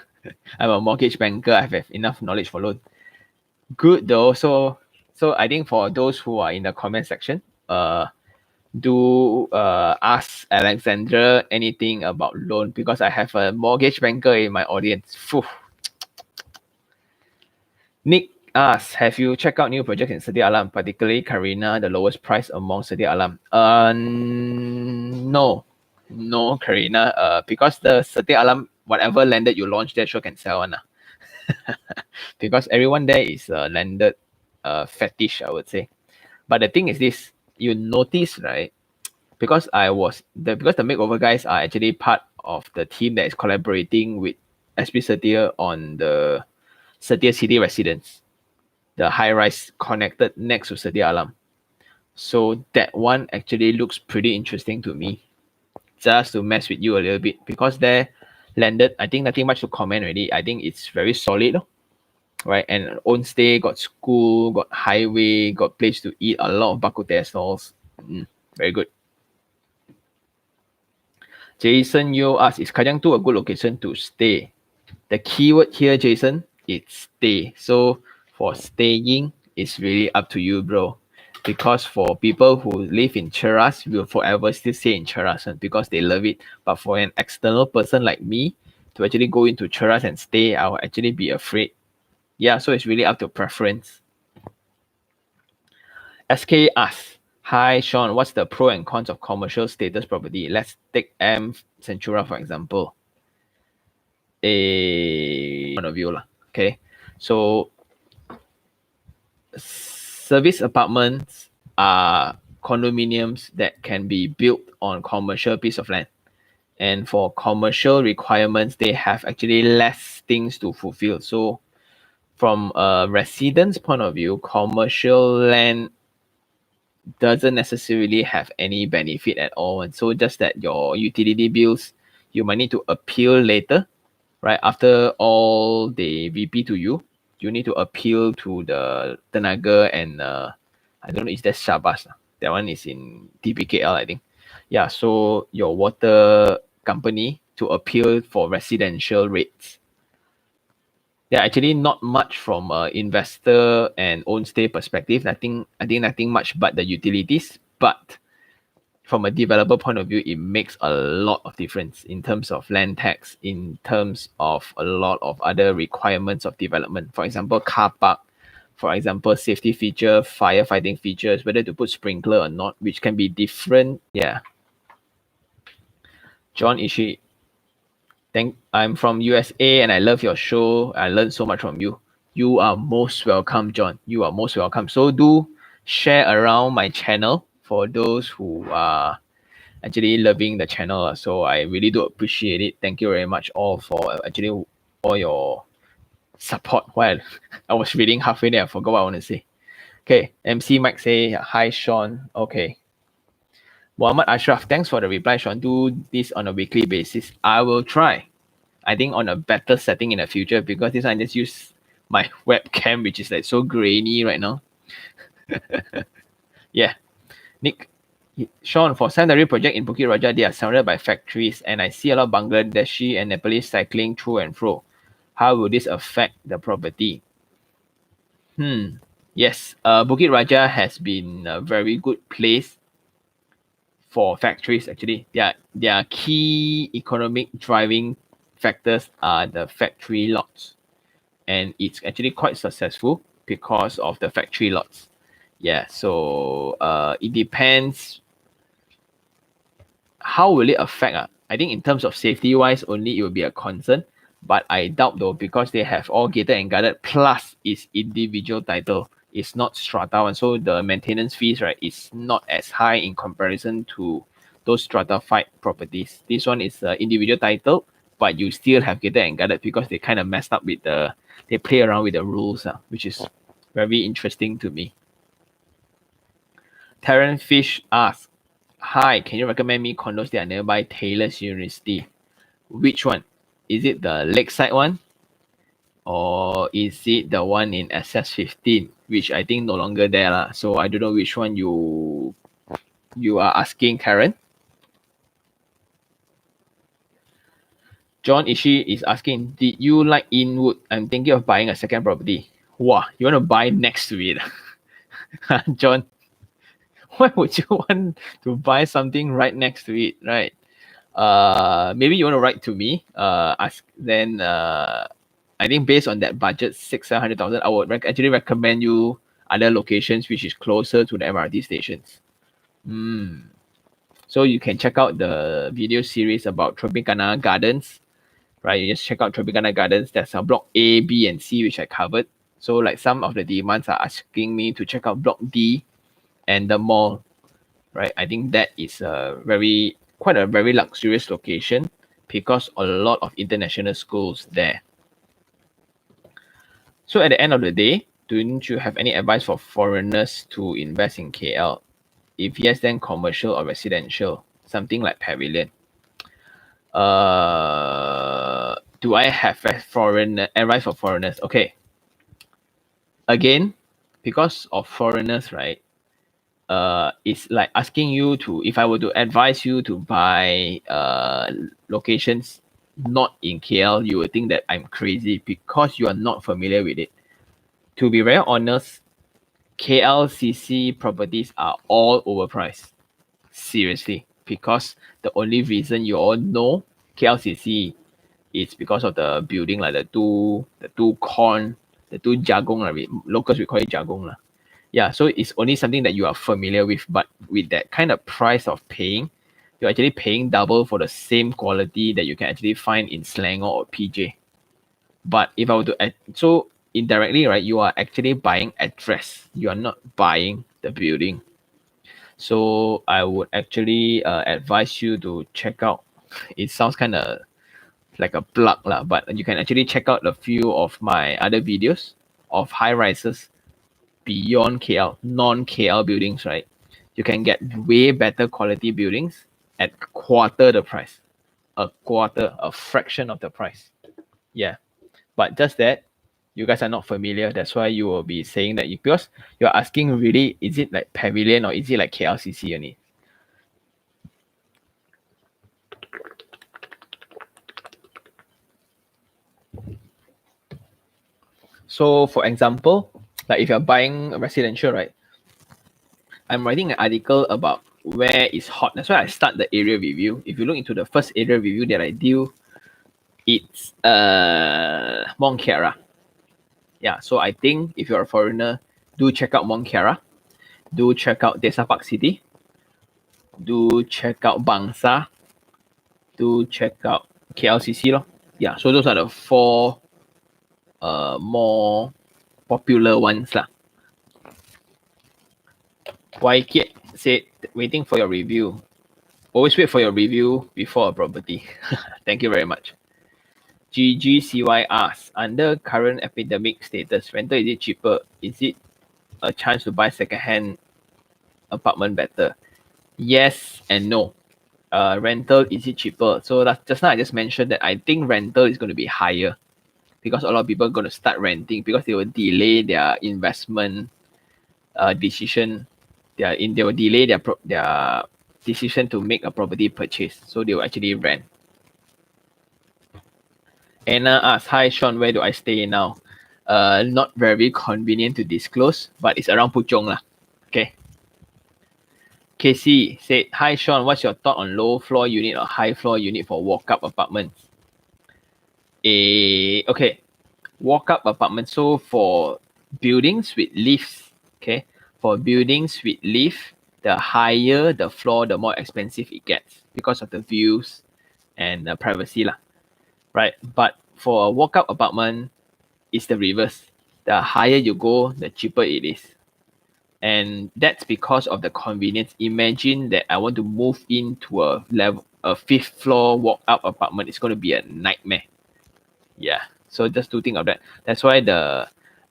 I'm a mortgage banker. I have enough knowledge for loan. Good though. So I think for those who are in the comment section, do ask Alexandra anything about loan because I have a mortgage banker in my audience. Phew. Nick asks, have you checked out new projects in Sedia Alam, particularly Karina, the lowest price among Sedia Alam? No, Karina. Because the Sedia Alam, whatever landed you launch there, sure can sell one. Because everyone there is landed fetish, I would say. But the thing is this, you notice, right? Because because the makeover guys are actually part of the team that is collaborating with SB Setia on the Setia City Residence, the high-rise connected next to Setia Alam. So that one actually looks pretty interesting to me. Just to mess with you a little bit because there landed, I think nothing much to comment already. I think it's very solid, right? And own stay, got school, got highway, got place to eat, a lot of bak kut teh stalls. Very good. Jason Yo asks, is Kajang 2 a good location to stay? The keyword here, Jason, is stay. So for staying, it's really up to you, bro. Because for people who live in Cheras, will forever still stay in Cheras because they love it. But for an external person like me, to actually go into Cheras and stay, I will actually be afraid. Yeah, so it's really up to preference. SK asks, hi Sean, what's the pro and cons of commercial status property? Let's take M Centura for example. A point of view lah. Okay, so service apartments are condominiums that can be built on commercial piece of land, and for commercial requirements, they have actually less things to fulfill. So, from a resident's point of view, commercial land doesn't necessarily have any benefit at all, and so just that your utility bills you might need to appeal later, right? After all they VP to you, you need to appeal to the Tenaga and I don't know, is that Shabas? That one is in TPKL, I think. Yeah, so your water company to appeal for residential rates. Yeah, actually not much from investor and own stay perspective. I think nothing much but the utilities. But from a developer point of view, it makes a lot of difference in terms of land tax, in terms of a lot of other requirements of development. For example, car park, for example, safety feature, firefighting features, whether to put sprinkler or not, which can be different. Yeah. John Ishii, I'm from USA and I love your show. I learned so much from you. You are most welcome, John. You are most welcome. So do share around my channel for those who are actually loving the channel. So I really do appreciate it. Thank you very much all for actually all your support. While I was reading halfway there, I forgot what I want to say. Okay, MC Mike say, hi Sean. Okay. Muhammad Ashraf, thanks for the reply, Sean. Do this on a weekly basis. I will try. I think on a better setting in the future because this one I just use my webcam, which is like so grainy right now. Yeah. Nick, Sean, for Sandari project in Bukit Raja, they are surrounded by factories and I see a lot of Bangladeshi and Nepalese cycling through and fro. How will this affect the property? Yes, Bukit Raja has been a very good place for factories actually. Their key economic driving factors are the factory lots. And it's actually quite successful. because of the factory lots. Yeah, so it depends. How will it affect? I think in terms of safety wise, only it will be a concern. But I doubt though, because they have all gated and guarded, plus it's individual title. It's not strata one. So the maintenance fees, right, is not as high in comparison to those stratified properties. This one is individual title, but you still have gated and guarded because they kind of messed up with they play around with the rules, which is very interesting to me. Terran Fish asks, hi, can you recommend me condos that are nearby Taylor's University? Which one? Is it the Lakeside one? Or is it the one in SS15, which I think no longer there lah. So I don't know which one you are asking, Karen. John Ishii is asking, did you like Inwood? I'm thinking of buying a second property. Wow, you want to buy next to it? John, why would you want to buy something right next to it, right? Maybe you want to write to me. Ask then. I think based on that budget, 600,000, I would actually recommend you other locations which is closer to the MRT stations. So you can check out the video series about Tropicana Gardens, right? You just check out Tropicana Gardens. There's a block A, B, and C which I covered. So like some of the demands are asking me to check out block D and the mall, right? I think that is quite a very luxurious location because a lot of international schools there. So at the end of the day, don't you have any advice for foreigners to invest in KL? If yes, then commercial or residential, something like Pavilion. Do I have advice for foreigners? Okay. Again, because of foreigners, right? It's like asking you to, if I were to advise you to buy locations not in KL, you would think that I'm crazy because you are not familiar with it. To be very honest, KLCC properties are all overpriced. Seriously, because the only reason you all know KLCC is because of the building, like the two jagong, locals we call it jagong lah. Yeah, so it's only something that you are familiar with, but with that kind of price of paying, you're actually paying double for the same quality that you can actually find in Selangor or PJ. But if I were to so indirectly, right, you are actually buying address. You are not buying the building. So I would actually advise you to check out. It sounds kind of like a plug lah, but you can actually check out a few of my other videos of high rises beyond KL, non-KL buildings, right? You can get way better quality buildings at quarter the price, a fraction of the price. Yeah, but just that you guys are not familiar. That's why you will be saying that because you're asking really, is it like Pavilion or is it like KLCC only? So for example, like if you're buying a residential, right? I'm writing an article about where is hot. That's why I start the area review. If you look into the first area review that I do, it's Mont Kiara. Yeah, so I think if you're a foreigner, do check out Mont Kiara. Do check out Desa Park City. Do check out Bangsa. Do check out KLCC lor. Yeah, so those are the four more popular ones lah. YK said, waiting for your review. Always wait for your review before a property. Thank you very much. GGCY asks, under current epidemic status, rental is it cheaper? Is it a chance to buy second-hand apartment better? Yes and no. Rental, is it cheaper? So that's just now I just mentioned that I think rental is going to be higher because a lot of people are going to start renting because they will delay their investment decision. They will delay their decision to make a property purchase. So they will actually rent. Anna asks, hi Sean, where do I stay now? Not very convenient to disclose, but it's around Puchong lah. Okay. Casey said, hi Sean, what's your thought on low floor unit or high floor unit for walk-up apartments? Okay, walk-up apartments. So for buildings with lifts, okay, for buildings with lift, the higher the floor, the more expensive it gets because of the views and the privacy lah, right? But for a walkout apartment, it's the reverse. The higher you go, the cheaper it is. And that's because of the convenience. Imagine that I want to move into a fifth floor walkout apartment. It's going to be a nightmare. Yeah. So just to think of that. That's why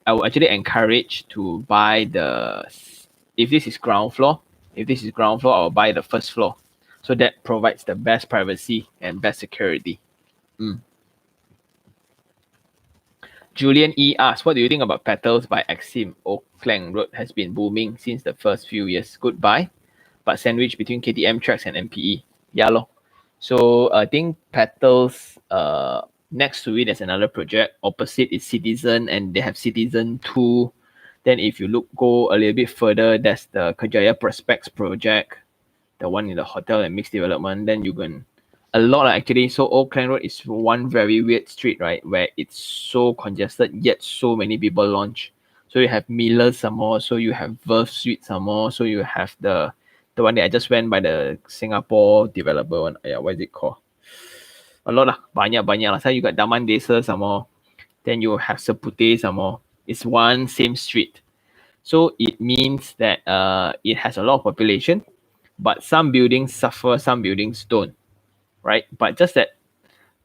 I will actually encourage to buy if this is ground floor, I'll buy the first floor. So that provides the best privacy and best security. Julian E asks, what do you think about Petals by Exim? Oakland Road has been booming since the first few years. Goodbye, but sandwiched between KTM tracks and MPE. Yeah, lor. So I think Petals, next to it, there's another project. Opposite is Citizen, and they have Citizen 2. Then if you go a little bit further, there's the Kejaya Prospects project, the one in the hotel and mixed development. Then you can a lot actually. So Oakland Road is one very weird street, right, where it's so congested yet so many people launch. So you have Miller's some more, so you have Verve Suite some more, so you have the one that I just went by the Singapore developer one. Yeah, what is it called? A lot lah, banyak lah. So you got Daman Desa some more, then you have Sepute some more. It's one same street. So it means that it has a lot of population, but some buildings suffer, some buildings don't, right? But just that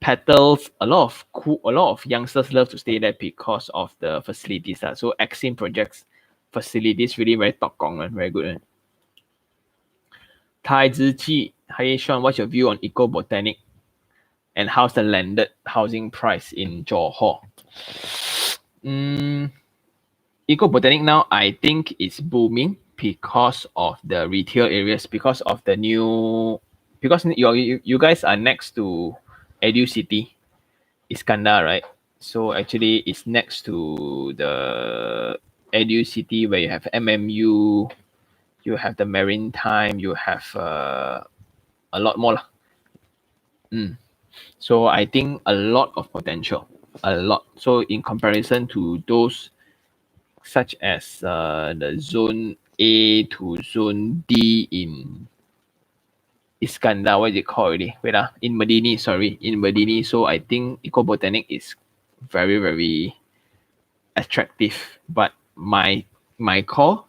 Petals, a lot of youngsters love to stay there because of the facilities. So Exim projects facilities really very tokong, very good. Tai Ziji, hi Sean, what's your view on Eco Botanic and how's the landed housing price in Johor? Eco Botanic now, I think it's booming because of the retail areas, because of the new, because you guys are next to Edu City, Iskandar, right? So actually it's next to the Edu City where you have MMU, you have the Maritime, you have a lot more. So I think a lot of potential, a lot. So in comparison to those such as the Zone A to Zone D in Iskandar, what is it called already? Wait, in Medini, in Medini. So I think Eco Botanic is very, very attractive. But my call,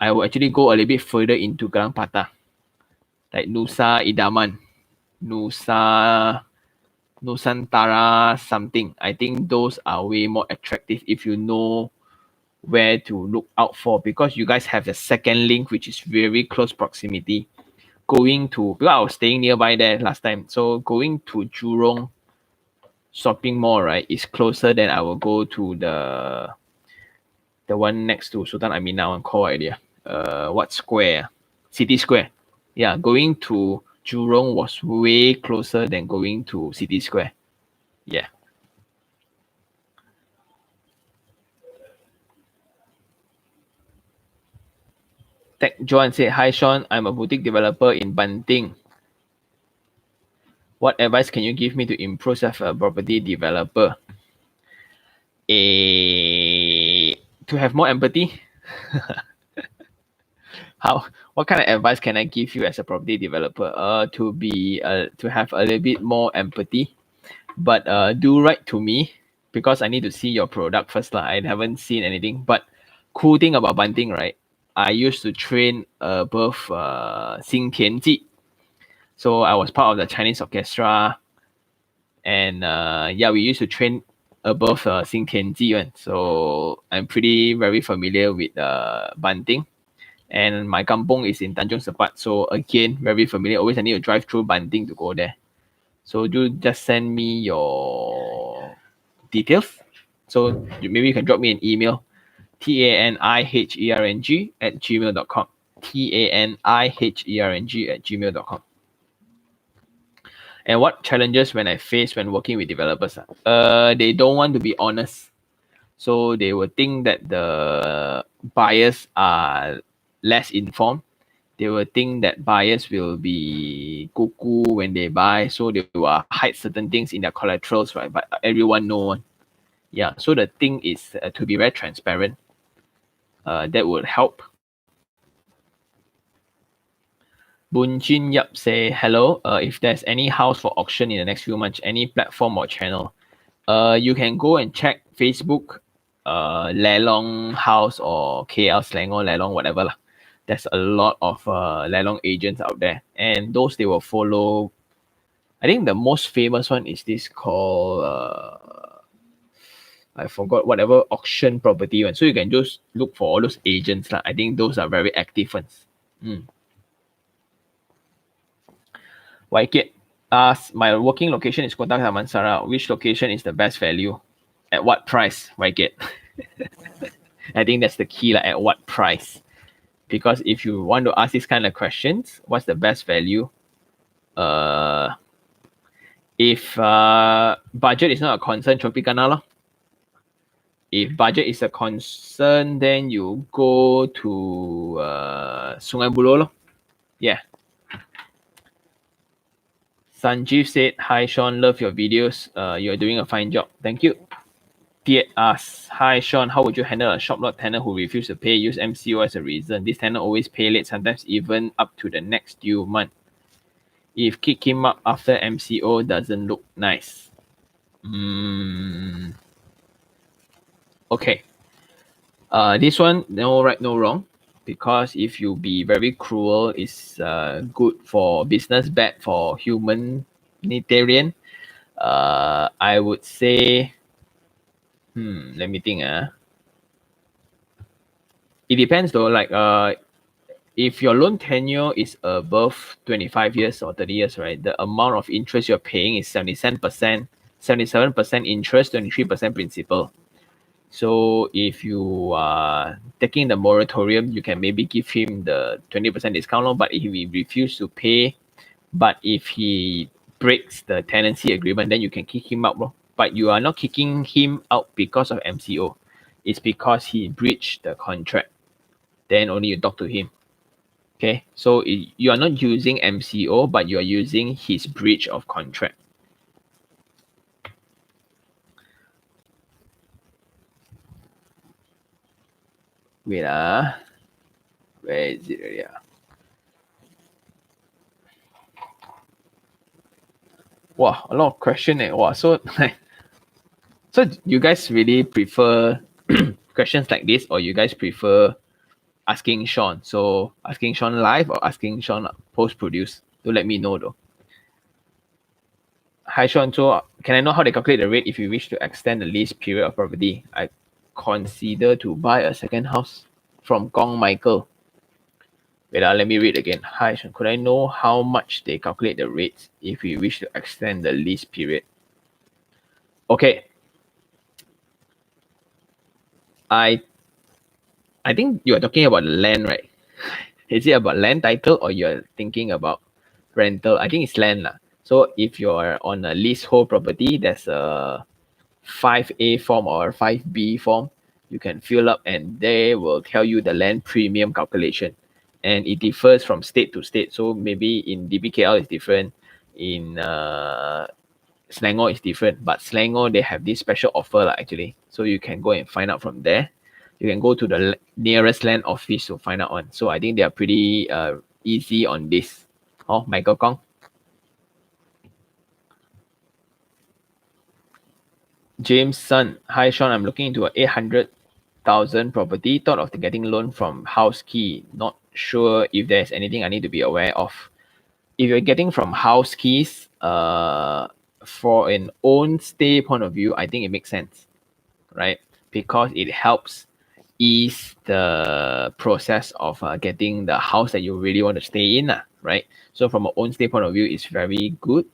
I will actually go a little bit further into Garang Patah, like Nusa Idaman, Nusantara something. I think those are way more attractive if you know where to look out for, because you guys have the second link, which is very close proximity. Because I was staying nearby there last time, so going to Jurong shopping mall, right, is closer than I will go to the one next to Sultan Aminah one called idea. What square? City Square. Yeah, going to Jurong was way closer than going to City Square. Yeah. Tech Joan said, hi Sean, I'm a boutique developer in Banting. What advice can you give me to improve as a property developer? To have more empathy. What kind of advice can I give you as a property developer? To have a little bit more empathy, but do write to me because I need to see your product first. I haven't seen anything. But cool thing about Banting, right? I used to train above Xing Tianji. So I was part of the Chinese orchestra, and we used to train above Xing Tianji one. So I'm very familiar with Banting. And my kampong is in Tanjung Sepat. So again, very familiar. Always I need to drive through Banting to go there. So do just send me your details. So maybe you can drop me an email, tanihering@gmail.com. tanihering@gmail.com. And what challenges when I face when working with developers? They don't want to be honest. So they will think that the buyers are less informed. They will think that buyers will be cuckoo when they buy. So they will hide certain things in their collaterals, right? But everyone knows. Yeah. So the thing is to be very transparent. that would help. Boon Jin Yap say hello. If there's any house for auction in the next few months, any platform or channel, you can go and check Facebook, Lelong House or KL Selangor Lelong, whatever lah. There's a lot of Lelong agents out there, and those they will follow. I think the most famous one is this called I forgot whatever auction property one. So you can just look for all those agents lah. I think those are very active ones. YK asks, my working location is Kota Damansara. Which location is the best value? At what price, YK? I think that's the key, like, at what price? Because if you want to ask these kind of questions, what's the best value? If budget is not a concern, Tropicana lor. If budget is a concern, then you go to Sungai Buloh lor. Yeah. Sanjeev said, hi Sean, love your videos. You're doing a fine job. Thank you. Piet asks, hi Sean, how would you handle a shop lot tenant who refuse to pay, use MCO as a reason? This tenant always pay late, sometimes even up to the next due month. If kick him up after MCO doesn't look nice. Okay. This one, no right, no wrong. Because if you be very cruel, it's good for business, bad for humanitarian. I would say, let me think. It depends though. Like, if your loan tenure is above 25 years or 30 years, right, the amount of interest you're paying is 77% interest, 23% principal. So if you are taking the moratorium, you can maybe give him the 20% discount loan, but if he refuses to pay, but if he breaks the tenancy agreement, then you can kick him out. But you are not kicking him out because of MCO. It's because he breached the contract. Then only you talk to him. Okay, so you are not using MCO, but you are using his breach of contract. Wait, where is it? Yeah. Wow, a lot of question. Wow, so so you guys really prefer questions like this, or you guys prefer asking Sean? So asking Sean live or asking Sean post-produce? Do let me know though. Hi Sean, so can I know how they calculate the rate if you wish to extend the lease period of property? I consider to buy a second house from Gong Michael. Wait, let me read again. Hi Sean, could I know how much they calculate the rates if we wish to extend the lease period? Okay. I think you are talking about land, right? Is it about land title or you're thinking about rental? I think it's land lah. So if you're on a leasehold property, there's a 5A form or 5B form you can fill up, and they will tell you the land premium calculation. And it differs from state to state. So maybe in DBKL it's different. In Selangor is different. But Selangor, they have this special offer actually. So you can go and find out from there. You can go to the nearest land office to find out on. So I think they are pretty easy on this. Oh, Michael Kong. James Sun. Hi Sean, I'm looking into a 800,000 property. Thought of getting loan from House Key. Not sure if there's anything I need to be aware of. If you're getting from House Keys, for an own stay point of view, I think it makes sense, right? Because it helps ease the process of getting the house that you really want to stay in, right? So from an own stay point of view, it's very good.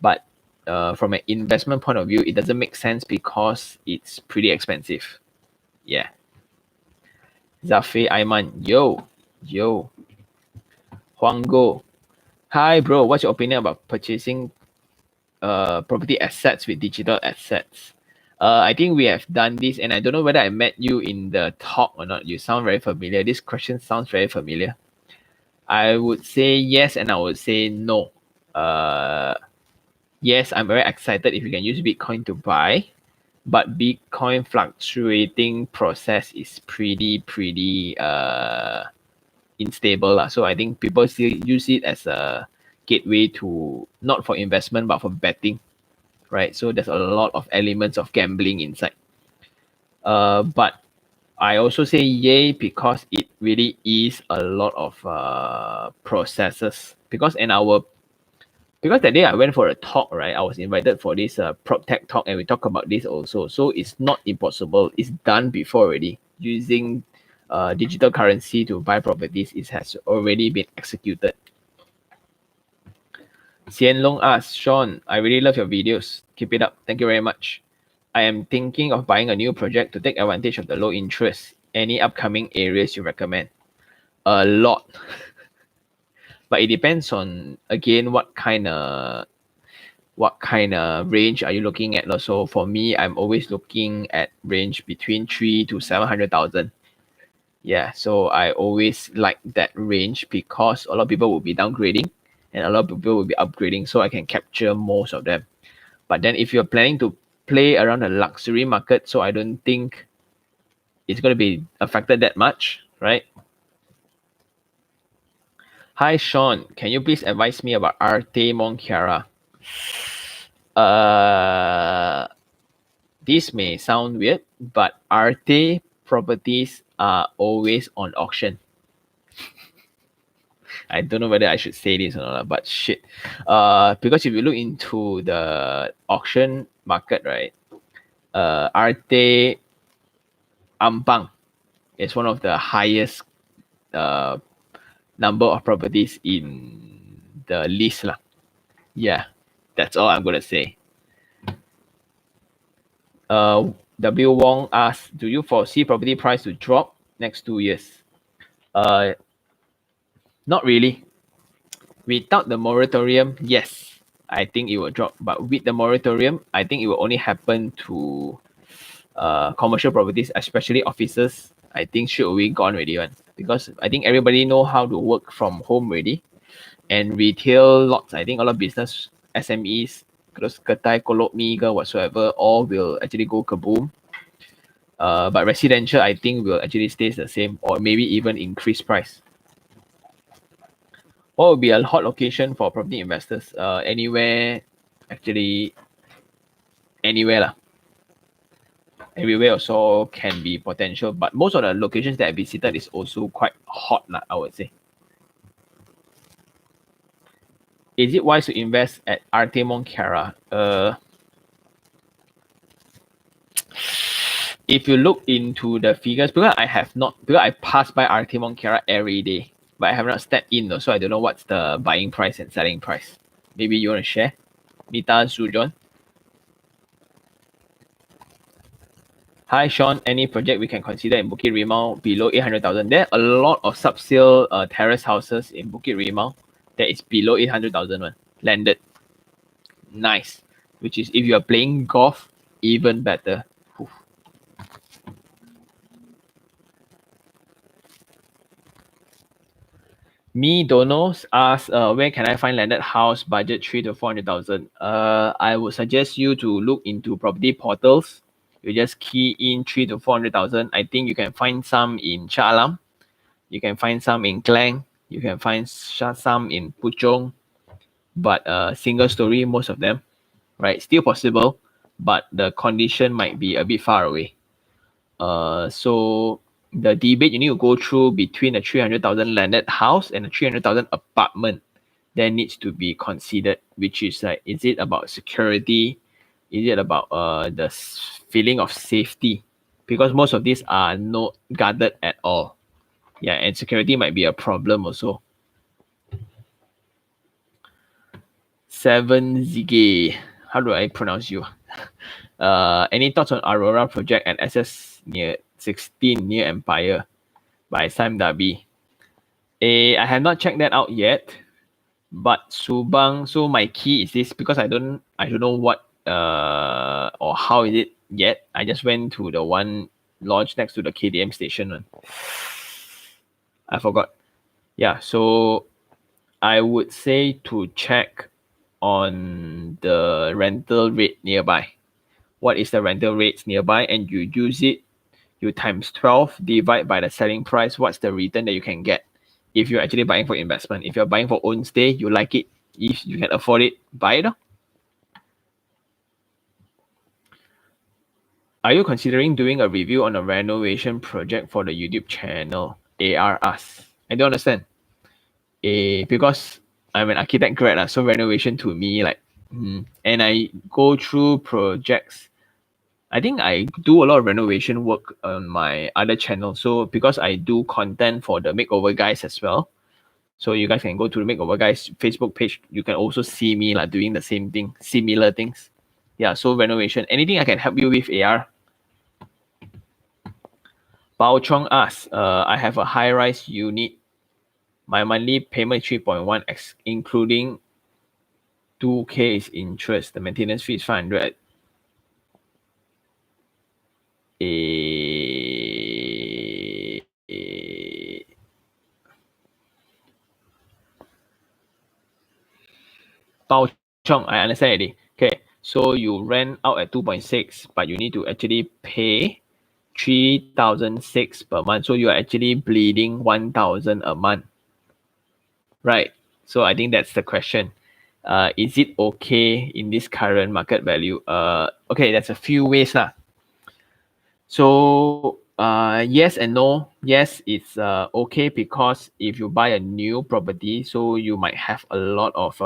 But from an investment point of view, it doesn't make sense because it's pretty expensive. Yeah. Zafi Aiman, yo. Huang Go. Hi bro, what's your opinion about purchasing property assets with digital assets? I think we have done this, and I don't know whether I met you in the talk or not. You sound very familiar. This question sounds very familiar. I would say yes, and I would say no. Yes, I'm very excited if you can use Bitcoin to buy. but Bitcoin fluctuating process is pretty unstable. So I think people still use it as a gateway to not for investment but for betting, right? So there's a lot of elements of gambling inside. But I also say yay because it really is a lot of processes. Because that day I went for a talk, right? I was invited for this prop tech talk, and we talk about this also. So it's not impossible. It's done before already. Using digital currency to buy properties, it has already been executed. Xian Long asks, Sean, I really love your videos. Keep it up. Thank you very much. I am thinking of buying a new project to take advantage of the low interest. Any upcoming areas you recommend? A lot. But it depends on, again, what kind of range are you looking at? So for me, I'm always looking at range between 3 to 700,000. Yeah, so I always like that range because a lot of people will be downgrading and a lot of people will be upgrading, so I can capture most of them. But then if you're planning to play around the luxury market, so I don't think it's going to be affected that much, right? Hi, Sean. Can you please advise me about Arte Monchiara? This may sound weird, but Arte properties are always on auction. I don't know whether I should say this or not, but shit. Because if you look into the auction market, right, Arte Ampang is one of the highest number of properties in the list lah. Yeah, that's all I'm gonna say. W. Wong asks, do you foresee property price to drop next 2 years? Not really. Without the moratorium, yes, I think it will drop. But with the moratorium, I think it will only happen to commercial properties, especially offices. I think should be gone already one. Because I think everybody know how to work from home already. And retail lots, I think a lot of business SMEs, terus kedai, kolok mi ke whatsoever, all will actually go kaboom. But residential, I think will actually stays the same or maybe even increase price. What would be a hot location for property investors? Anywhere, actually, anywhere lah. Everywhere also can be potential, but most of the locations that I visited is also quite hot lah, I would say. Is it wise to invest at Arte Monchiara? If you look into the figures, because I pass by Arte Monchiara every day, but I have not stepped in though, so I don't know what's the buying price and selling price. Maybe you want to share? Nita Sujon. Hi Sean, any project we can consider in Bukit Rimau below 800,000? There are a lot of subsale terrace houses in Bukit Rimau that is below 800,000 one, landed. Nice. Which is if you are playing golf, even better. Oof. Me Donos asks, where can I find landed house budget 3 to 400,000? I would suggest you to look into property portals. You just key in 3 to 400,000. I think you can find some in Shah Alam. You can find some in Klang. You can find some in Puchong. But single story, most of them, right? Still possible, but the condition might be a bit far away. So the debate you need to go through between a 300,000 landed house and a 300,000 apartment that needs to be considered, which is like, is it about security? Is it about the feeling of safety? Because most of these are not guarded at all. Yeah, and security might be a problem also. 7 Ziggy. How do I pronounce you? Any thoughts on Aurora project at SS near 16 near Empire by Sam Darby? I have not checked that out yet. But Subang, so my key is this because I don't know what or how is it yet. I just went to the one lodge next to the KDM station one. I forgot. Yeah, so I would say to check on the rental rate nearby. what is the rental rates nearby, and you use it, you times 12, divide by the selling price, what's the return that you can get if you're actually buying for investment. If you're buying for own stay, you like it, if you can afford it, buy it. Are you considering doing a review on a renovation project for the YouTube channel? AR asks. I don't understand. Because I'm an architect grad, so renovation to me, like, and I go through projects. I think I do a lot of renovation work on my other channel. So because I do content for the makeover guys as well, so you guys can go to the makeover guys Facebook page. You can also see me like doing the same thing, similar things. Yeah. So renovation, anything I can help you with, AR. Bao Chong asks, I have a high-rise unit. My monthly payment is 3.1, including 2K is interest. The maintenance fee is 500. Bao Chong, I understand already. Okay, so you rent out at 2.6, but you need to actually pay 3,006 per month. So you are actually bleeding 1,000 a month. Right. So I think that's the question. Is it okay in this current market value? Okay, there's a few ways lah. So yes and no. Yes, it's okay because if you buy a new property, so you might have a lot of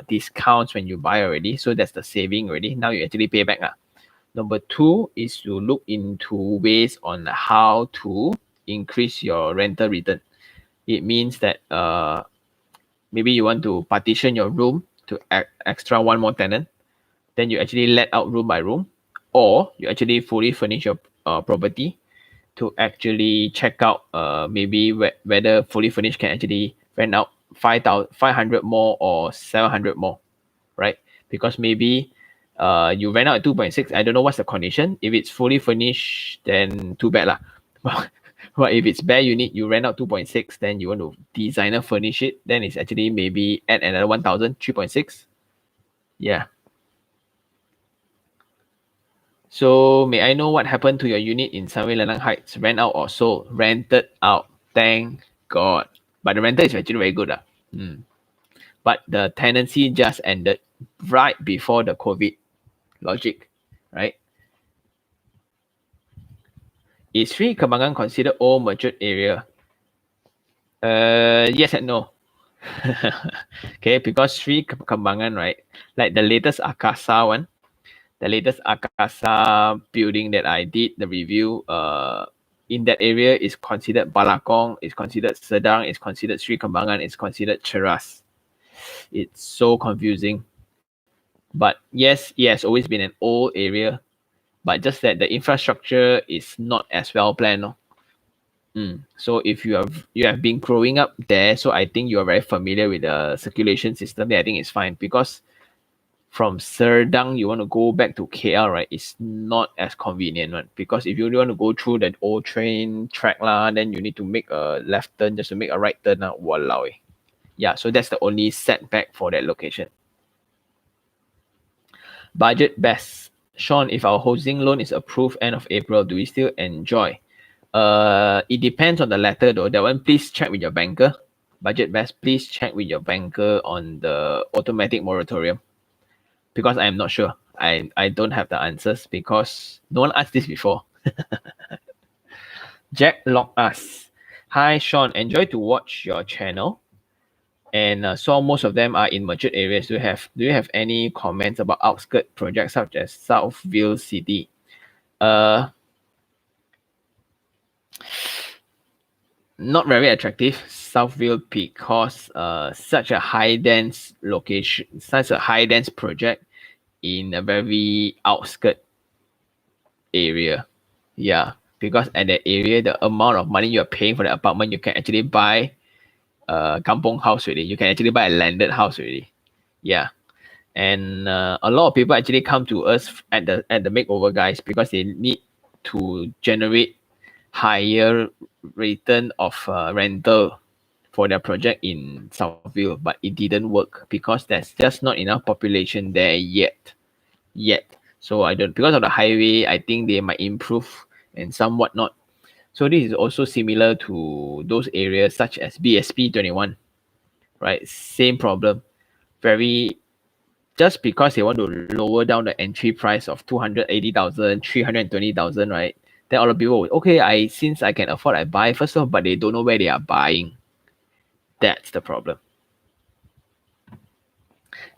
discounts when you buy already. So that's the saving already. Now you actually pay back lah. Number two is to look into ways on how to increase your rental return. It means that maybe you want to partition your room to extra one more tenant, then you actually let out room by room, or you actually fully furnish your property to actually check out maybe whether fully furnished can actually rent out 500 more or 700 more, right? Because maybe you rent out at 2.6, I don't know what's the condition. If it's fully furnished, then too bad lah. But if it's bare unit, you rent out 2.6, then you want to designer furnish it, then it's actually maybe add another 1,000, 3.6. Yeah. So may I know what happened to your unit in Sunway Lenang Heights? Rent out or sold? Rented out. Thank God. But the rental is actually very good. But the tenancy just ended right before the COVID. Logic, right? Is Sri Kembangan considered old matured area? Yes and no. Okay, because Sri Kembangan, right? Like the latest Akasa one, the latest Akasa building that I did the review, in that area is considered Balakong, is considered Sedang, is considered Sri Kembangan, is considered Cheras. It's so confusing. But yes, it has always been an old area, but just that the infrastructure is not as well planned. No? So if you have been growing up there, so I think you are very familiar with the circulation system. Then I think it's fine because from Serdang you want to go back to KL, right? It's not as convenient, right? Because if you want to go through that old train track lah, then you need to make a left turn just to make a right turn. Walao. Yeah, so that's the only setback for that location. Budget best. Sean, if our housing loan is approved end of April, do we still enjoy? It depends on the letter though. That one, please check with your banker. Budget best, please check with your banker on the automatic moratorium. Because I am not sure. I don't have the answers because no one asked this before. Jack Lock asks, hi Sean, enjoy to watch your channel and saw most of them are in matured areas. Do you have any comments about outskirt projects such as Southville City? Not very attractive, Southville, because such a high dense location, such a high dense project in a very outskirt area. Yeah, because at that area, the amount of money you're paying for the apartment, you can actually buy a kampong house already. You can actually buy a landed house already. Yeah. And a lot of people actually come to us at the makeover guys because they need to generate higher return of rental for their project in Southville, but it didn't work because there's just not enough population there yet. So I don't, because of the highway, I think they might improve and somewhat not. So this is also similar to those areas such as BSP 21, right? Same problem. Very, just because they want to lower down the entry price of 280,000, 320,000, right? Then all the people will, okay, since I can afford, I buy first of all, but they don't know where they are buying. That's the problem.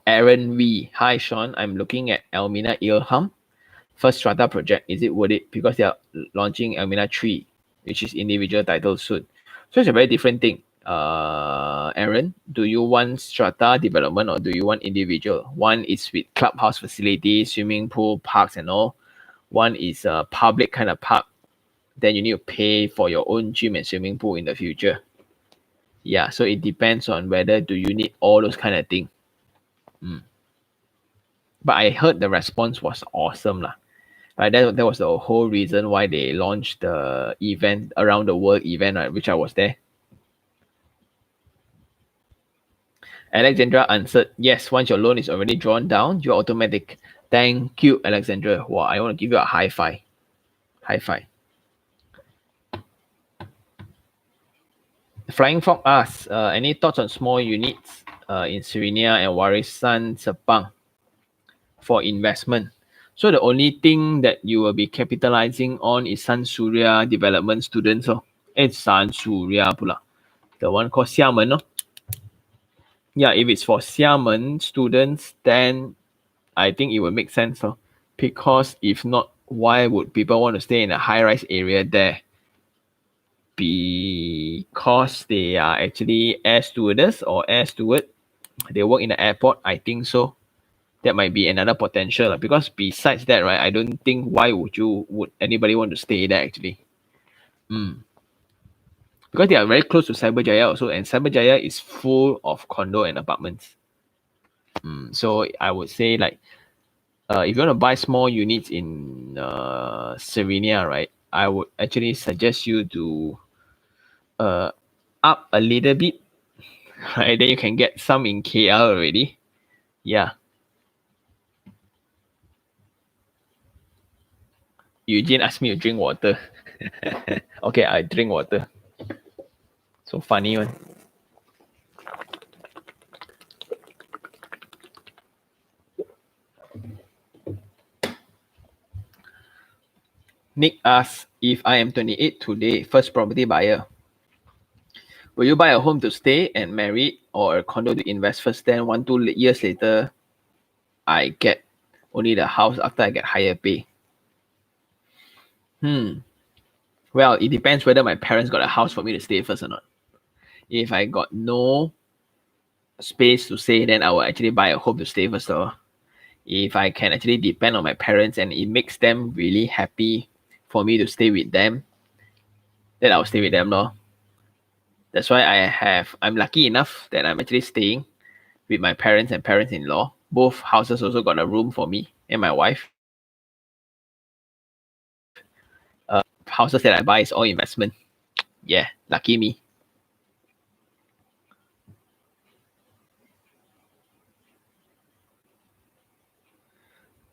Aaron V. Hi Sean, I'm looking at Elmina Ilham. First strata project, is it worth it? Because they are launching Elmina 3, which is individual title soon. So it's a very different thing. Aaron, do you want strata development or do you want individual? One is with clubhouse facilities, swimming pool, parks and all. One is a public kind of park. Then you need to pay for your own gym and swimming pool in the future. Yeah, so it depends on whether do you need all those kind of thing. But I heard the response was awesome lah. Right, that was the whole reason why they launched the event, around the world event, right, which I was there. Alexandra answered, yes, once your loan is already drawn down, you're automatic. Thank you, Alexandra. Wow, I want to give you a high five. High five. Flying Fox asks, any thoughts on small units in Serenia and Warisan Sepang for investment? So the only thing that you will be capitalizing on is Sun Surya Development Students. It's Sun Surya pula. The one called Xiamen. Yeah, if it's for Xiamen students, then I think it will make sense. Because if not, why would people want to stay in a high-rise area there? Because they are actually air stewardess or air steward. They work in the airport, I think so. That might be another potential. Because besides that, right, I don't think why would anybody want to stay there actually. Because they are very close to Cyberjaya also, and Cyberjaya is full of condo and apartments. So I would say like, if you want to buy small units in Serenia, right, I would actually suggest you to up a little bit, right? Then you can get some in KL already. Yeah. Eugene asked me to drink water. Okay, I drink water. So funny one. Nick asks, if I am 28 today, first property buyer, will you buy a home to stay and marry or a condo to invest first? Then 1-2 years later, I get only the house after I get higher pay. Well, it depends whether my parents got a house for me to stay first or not. If I got no space to stay, then I will actually buy a home to stay first. If I can actually depend on my parents and it makes them really happy for me to stay with them, then I'll stay with them. That's why I'm lucky enough that I'm actually staying with my parents and parents-in-law. Both houses also got a room for me and my wife. Houses that I buy is all investment. Yeah, lucky me.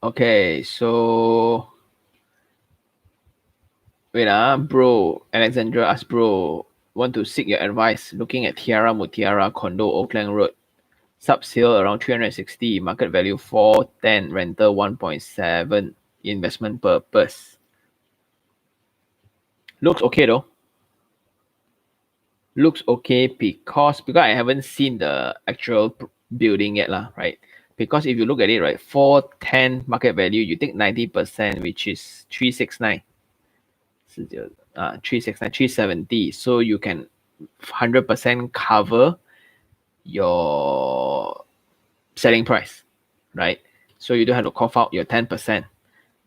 Okay, so wait, bro. Alexandra asked, bro, want to seek your advice. Looking at Tiara Mutiara condo, Oakland Road. Sub sale around 360, market value 410, rental 1.7, investment purpose. Looks okay though. Looks okay because I haven't seen the actual building yet, right? Because if you look at it, right, 410 market value, you take 90%, which is 369. 369, 370. So you can 100% cover your selling price, right? So you don't have to cough out your 10%.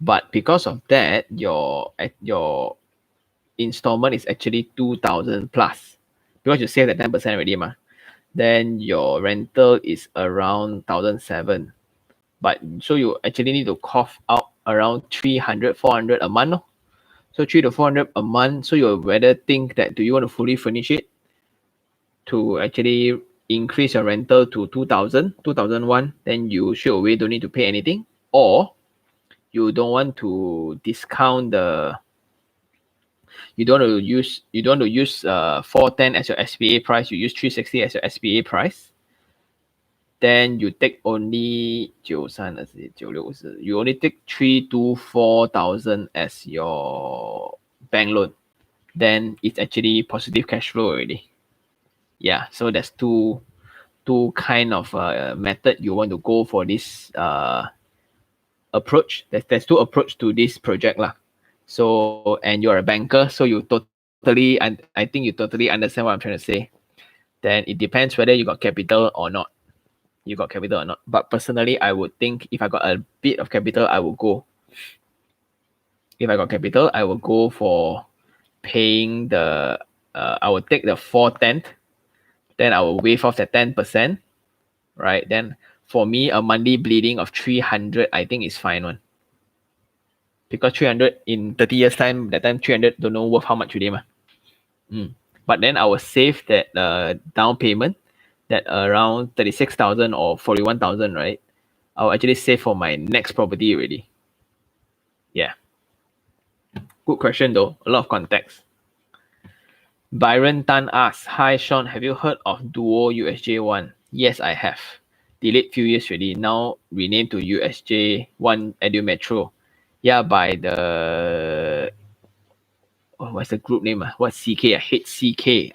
But because of that, your installment is actually 2,000 plus. Because you save that 10% already, then your rental is around 1,007. But so you actually need to cough out around 300, 400 a month. So 300 to 400 a month. So you rather think that do you want to fully furnish it to actually increase your rental to 2,000, 2,001, then you straight away don't need to pay anything, or you don't want to discount you don't want to use 410 as your SPA price, you use 360 as your SPA price, then you take only 93 96 you only take 324,000 as your bank loan, then it's actually positive cash flow already. Yeah, so there's two kind of method you want to go for this approach. There's two approach to this project lah. So and you're a banker, so you totally, and I think you totally understand what I'm trying to say. Then it depends whether you got capital or not. You got capital or not. But personally, I would think if I got a bit of capital, I will go. If I got capital, I will go for paying the. I will take the 4/10, then I will waive off the 10%, right? Then for me, a monthly bleeding of 300, I think is fine one. Because 300 in 30 years time, that time 300 don't know worth how much today, mah. But then I will save that down payment, that around 36,000 or 41,000, right? I'll actually save for my next property already. Yeah. Good question though. A lot of context. Byron Tan asks, hi Sean, have you heard of Duo USJ1? Yes, I have. Delayed few years already. Now renamed to USJ1 Edu Metro. Yeah, by the what's the group name? What's CK? HCK.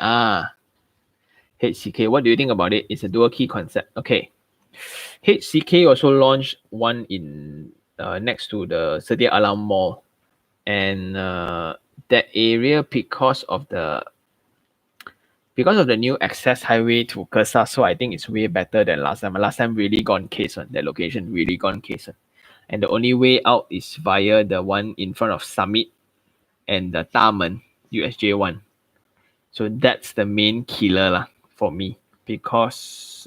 HCK. What do you think about it? It's a dual key concept. Okay. HCK also launched one in next to the Sedia Alam Mall, and that area because of the new access highway to Kersa, so I think it's way better than last time. Last time really gone case on that location, really gone case on. And the only way out is via the one in front of Summit and the Taman USJ1. So that's the main killer lah for me, because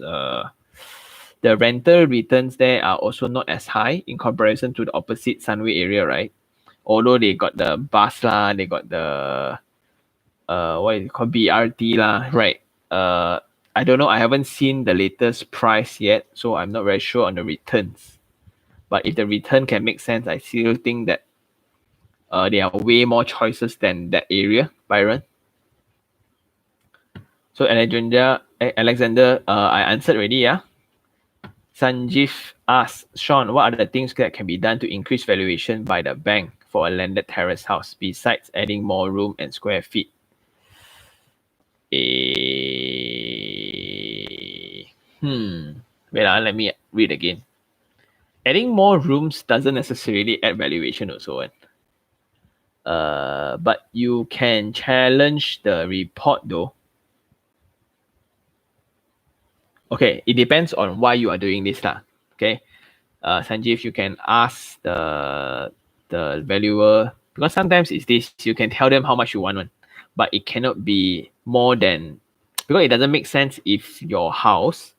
the rental returns there are also not as high in comparison to the opposite Sunway area, right? Although they got the bus lah, they got the what is it called, BRT lah, right? I don't know. I haven't seen the latest price yet, so I'm not very sure on the returns. But if the return can make sense, I still think that there are way more choices than that area, Byron. So Alexander, I answered already, yeah? Sanjeev asks, Sean, what are the things that can be done to increase valuation by the bank for a landed terrace house besides adding more room and square feet? Wait, let me read again. Adding more rooms doesn't necessarily add valuation also. But you can challenge the report though. Okay, it depends on why you are doing this lah. Okay, Sanjeev, you can ask the valuer, because sometimes it's this, you can tell them how much you want one, but it cannot be more than, because it doesn't make sense if your house,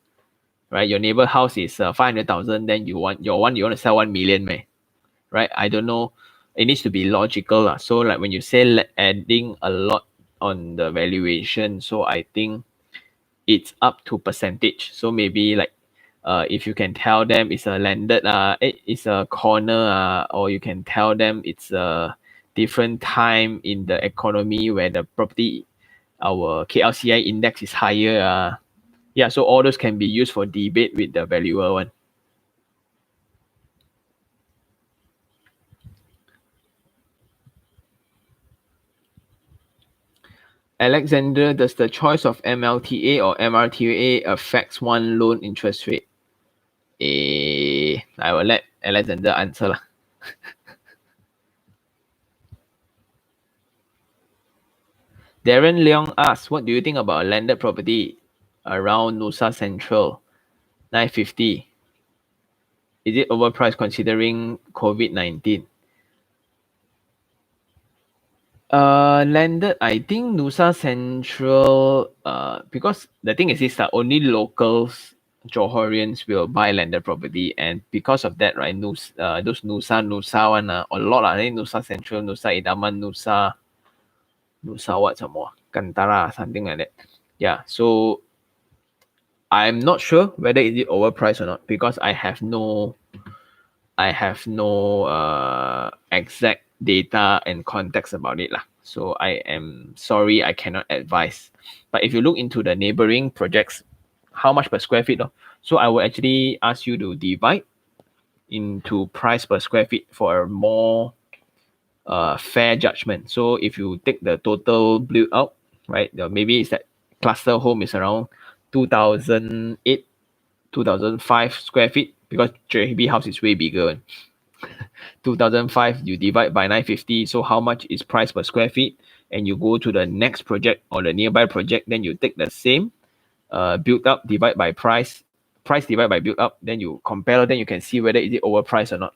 right, your neighbor house is 500,000, then you want to sell 1 million, man, right? I don't know. It needs to be logical lah. So like when you say adding a lot on the valuation, so I think it's up to percentage. So maybe like if you can tell them it's a landed it's a corner or you can tell them it's a different time in the economy where the property, our KLCI index is higher. Yeah, so all those can be used for debate with the valuer one. Alexander, does the choice of MLTA or MRTA affects one loan interest rate? I will let Alexander answer lah. Darren Leong asks, what do you think about a landed property around Nusa Central, 950? Is it overpriced considering COVID-19? Landed, I think Nusa Central, because the thing is this, only locals, Johorians will buy landed property, and because of that, right, those Nusa one, a lot, I think Nusa Central, Nusa Idaman, Nusa what some more, Kantara, something like that. Yeah, so I'm not sure whether is it overpriced or not, because I have no I have no exact data and context about it lah. So I am sorry, I cannot advise. But if you look into the neighboring projects, how much per square feet? So I will actually ask you to divide into price per square feet for a more fair judgment. So if you take the total build out, right, maybe it's that cluster home is around 2008, 2005 square feet because JB house is way bigger. 2005 you divide by 950, so how much is price per square feet, and you go to the next project or the nearby project, then you take the same build up divide by price divide by build up, then you compare, then you can see whether is it overpriced or not.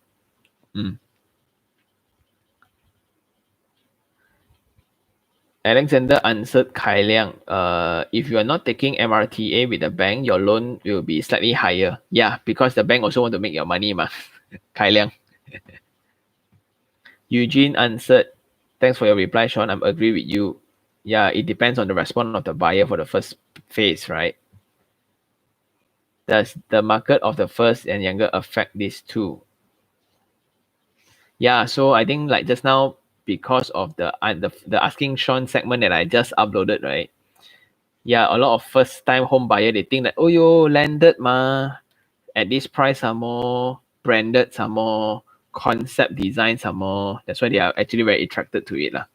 Alexander answered Kai Liang, if you are not taking MRTA with the bank, your loan will be slightly higher. Yeah, because the bank also want to make your money, ma. Kai Liang. Eugene answered, thanks for your reply, Sean. I'm agree with you. Yeah, it depends on the response of the buyer for the first phase, right? Does the market of the first and younger affect this too? Yeah, so I think like just now, because of the asking Sean segment that I just uploaded, right? Yeah, a lot of first time home buyer, they think that, oh yo, landed ma, at this price some more, branded some more, concept design some more. That's why they are actually very attracted to it lah.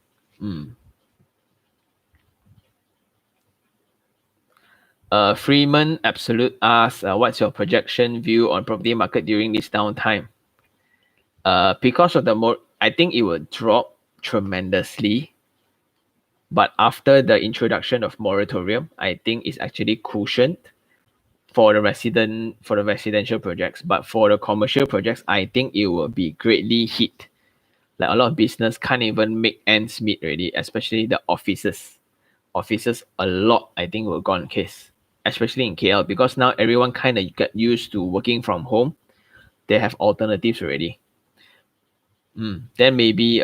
Freeman Absolute asks, what's your projection view on property market during this downtime? Because of I think it will drop tremendously. But after the introduction of moratorium, I think it's actually cushioned for the residential projects. But for the commercial projects, I think it will be greatly hit. Like a lot of business can't even make ends meet already, especially the offices. Offices, a lot, I think, will go on case, especially in KL, because now everyone kind of get used to working from home. They have alternatives already. Then maybe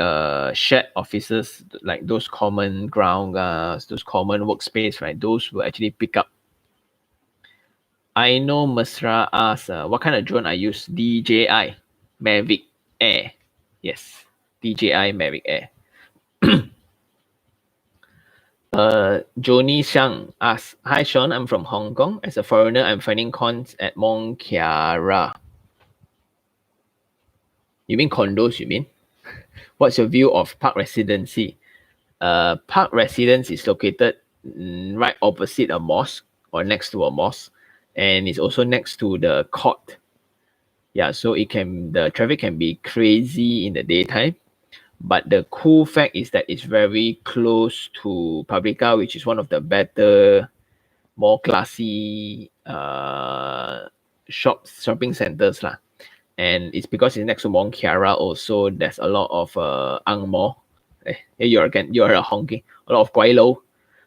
shared offices, like those common ground, those common workspace, right? Those will actually pick up. I know Mesra asks, what kind of drone I use? DJI Mavic Air. Yes, DJI Mavic Air. Joni Xiang asks, hi Sean, I'm from Hong Kong. As a foreigner, I'm finding cons at Mont Kiara. You mean condos, you mean? What's your view of Park Residency? Park Residence is located right opposite a mosque or next to a mosque, and it's also next to the court. Yeah, so the traffic can be crazy in the daytime, but the cool fact is that it's very close to Paprika, which is one of the better, more classy shopping centers lah. And it's because it's next to Mont Kiara also, there's a lot of Ang Mo. You're a honking, a lot of 鬼佬.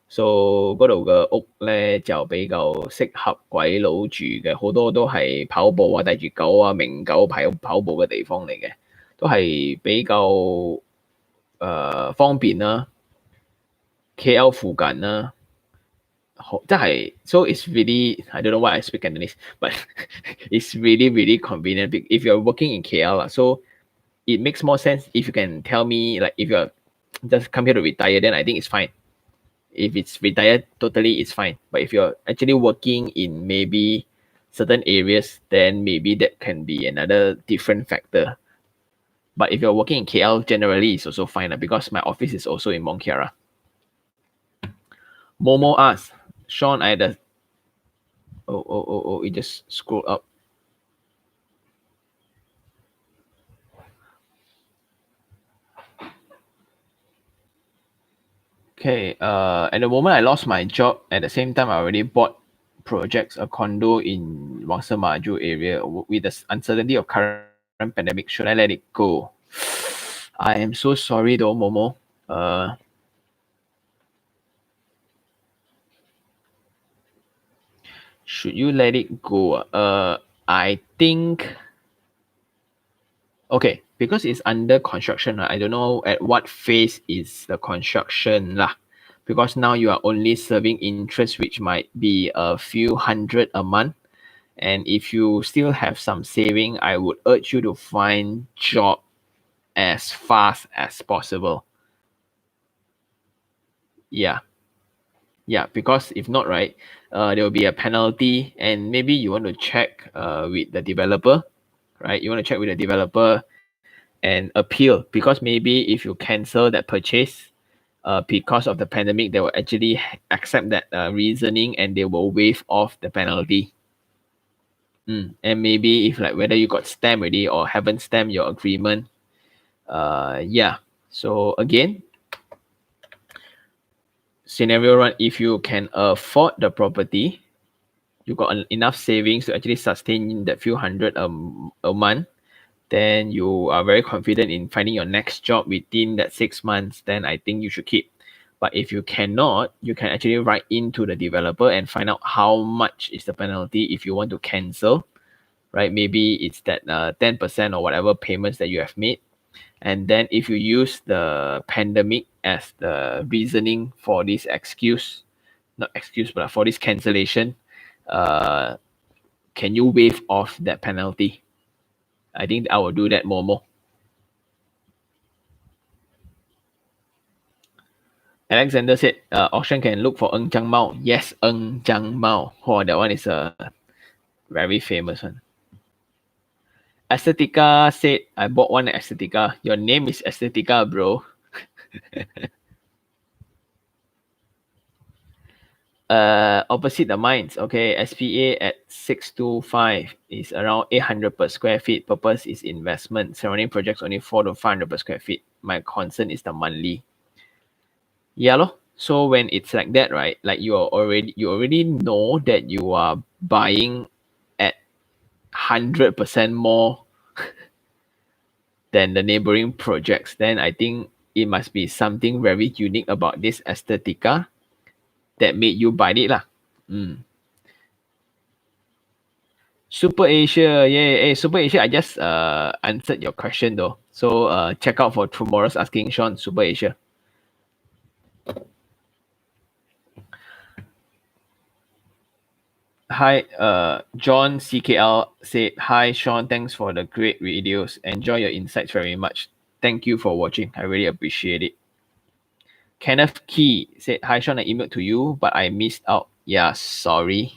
So 嗰度嘅屋咧就比較適合鬼佬住嘅，好多都係跑步啊，帶住狗啊，名狗跑步嘅地方嚟嘅，都係比較方便啦。KL 附近啦，即係 so it's really I don't know why I speak Cantonese, but it's really really convenient if you're working in KL. So it makes more sense if you can tell me, like, if you're just come here to retire, then I think it's fine. If it's retired, totally it's fine. But if you're actually working in maybe certain areas, then maybe that can be another different factor. But if you're working in KL, generally it's also fine because my office is also in Mont Kiara. Momo asks, Sean, I had a... it just scrolled up. Okay, at the moment I lost my job. At the same time, I already bought projects, a condo in Wangsa Maju area. With the uncertainty of current pandemic, should I let it go? I am so sorry though, Momo. Should you let it go? I think... Okay, because it's under construction, I don't know at what phase is the construction lah. Because now you are only serving interest, which might be a few hundred a month. And if you still have some saving, I would urge you to find job as fast as possible. Yeah. Yeah, because if not, right, there will be a penalty, and maybe you want to check with the developer, right? You want to check with the developer and appeal, because maybe if you cancel that purchase, because of the pandemic, they will actually accept that reasoning and they will waive off the penalty. And maybe if like whether you got stamped already or haven't stamped your agreement, yeah. So again, scenario one, if you can afford the property, you got enough savings to actually sustain that few hundred a month, then you are very confident in finding your next job within that 6 months, then I think you should keep. But if you cannot, you can actually write into the developer and find out how much is the penalty if you want to cancel, right? Maybe it's that 10% or whatever payments that you have made. And then if you use the pandemic as the reasoning for this excuse, not excuse, but for this cancellation, uh, can you waive off that penalty? I think I will do that more. Alexander said, auction can look for Ng Jiang Mao. Yes, Ng Jiang Mao. Oh, that one is a very famous one. Aesthetica said, I bought one at Aesthetica. Your name is Aesthetica, bro. Opposite the mines, okay, SPA at 625 is around 800 per square feet. Purpose is investment. Surrounding projects only 400 to 500 per square feet. My concern is the monthly. Yeah, lor. So when it's like that, right? Like you already know that you are buying at 100% more than the neighboring projects, then I think it must be something very unique about this Aesthetica that made you buy it lah. Super Asia, yeah, hey, Super Asia, I just answered your question though. So check out for tomorrow's Asking Sean, Super Asia. Hi, John CKL said, hi Sean, thanks for the great videos. Enjoy your insights very much. Thank you for watching. I really appreciate it. Kenneth Key said, hi Sean, I emailed to you, but I missed out. Yeah, sorry.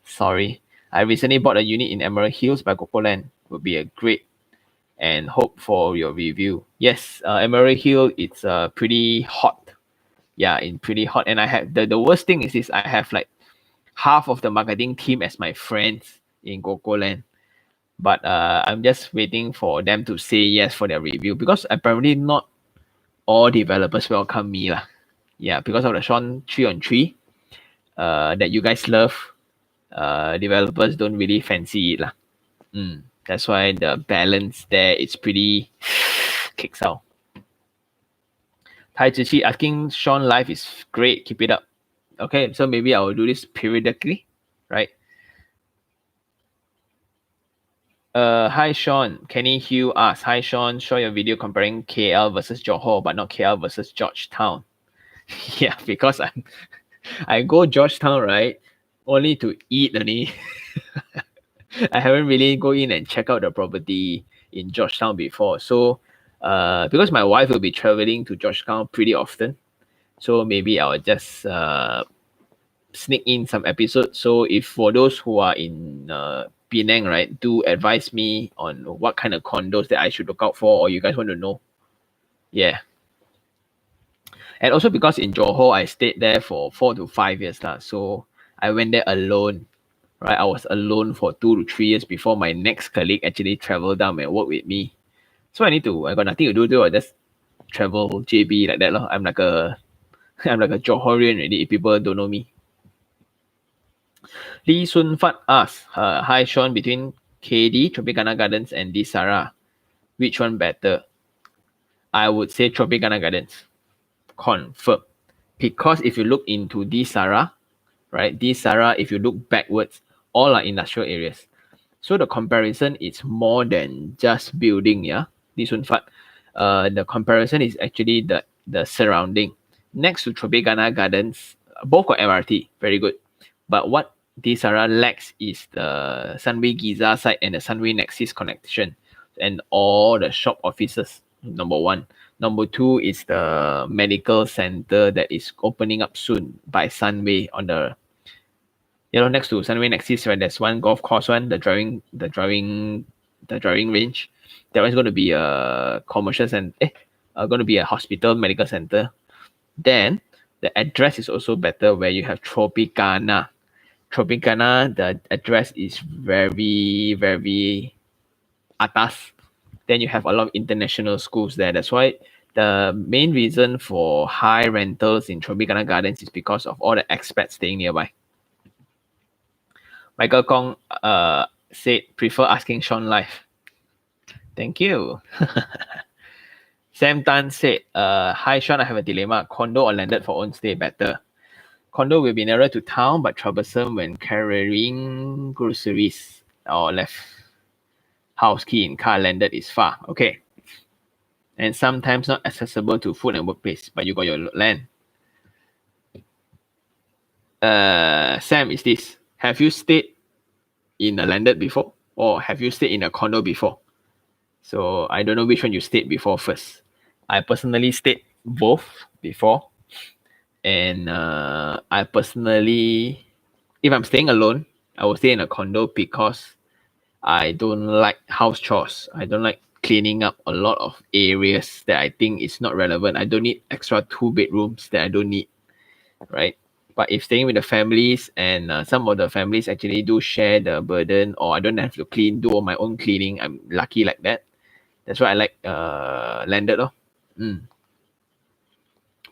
Sorry. I recently bought a unit in Emerald Hills by Cocoland. Would be a great and hope for your review. Yes, Emerald Hill, it's pretty hot. Yeah, pretty hot. And I have the worst thing is this, I have like half of the marketing team as my friends in Cocoland. But I'm just waiting for them to say yes for their review, because apparently not all developers welcome me lah. Yeah, because of the Sean 3-on-3 that you guys love, developers don't really fancy it lah. That's why the balance there is pretty kicks out. Tai Ziqi asking Sean live is great, keep it up. Okay, so maybe I will do this periodically, right? Hi Sean, Kenny Hugh asks, hi Sean, show your video comparing KL versus Johor, but not KL versus Georgetown. Yeah, because I go Georgetown, right, only to eat only. I haven't really go in and check out the property in Georgetown before. So because my wife will be traveling to Georgetown pretty often, so maybe I'll just sneak in some episodes. So if for those who are in Penang, right, do advise me on what kind of condos that I should look out for, or you guys want to know. Yeah. And also because in Johor, I stayed there for 4 to 5 years. So I went there alone, right? I was alone for 2 to 3 years before my next colleague actually traveled down and work with me. So I got nothing to do. I just travel JB like that. I'm like a Johorian already if people don't know me. Lee Sun Fat asks, hi Sean, between KD, Tropicana Gardens and Disara, which one better? I would say Tropicana Gardens. Confirm. Because if you look into Disara, right, Disara, if you look backwards, all are industrial areas. So the comparison is more than just building, yeah, Lee Sun Fat. The comparison is actually the surrounding. Next to Tropicana Gardens, both got MRT, very good. But what Desara Lex is the Sunway Giza site and the Sunway Nexus connection and all the shop offices, number one. Number two is the medical center that is opening up soon by Sunway on the next to Sunway Nexus, right? There's one golf course one, the driving range. That one's going to be a commercial center, going to be a hospital medical center. Then the address is also better where you have Tropicana. Tropicana, the address is very, very atas. Then you have a lot of international schools there. That's why the main reason for high rentals in Tropicana Gardens is because of all the expats staying nearby. Michael Kong said, prefer asking Sean live. Thank you. Sam Tan said, hi Sean, I have a dilemma. Condo or landed for own stay better? Condo will be nearer to town, but troublesome when carrying groceries or left house key in car. Landed is far. Okay. And sometimes not accessible to food and workplace, but you got your land. Sam, is this? Have you stayed in a landed before? Or have you stayed in a condo before? So I don't know which one you stayed before first. I personally stayed both before. And I personally, if I'm staying alone, I will stay in a condo because I don't like house chores. I don't like cleaning up a lot of areas that I think is not relevant. I don't need extra 2 bedrooms that I don't need, right? But if staying with the families and some of the families actually do share the burden, or I don't have to do all my own cleaning, I'm lucky like that. That's why I like landed.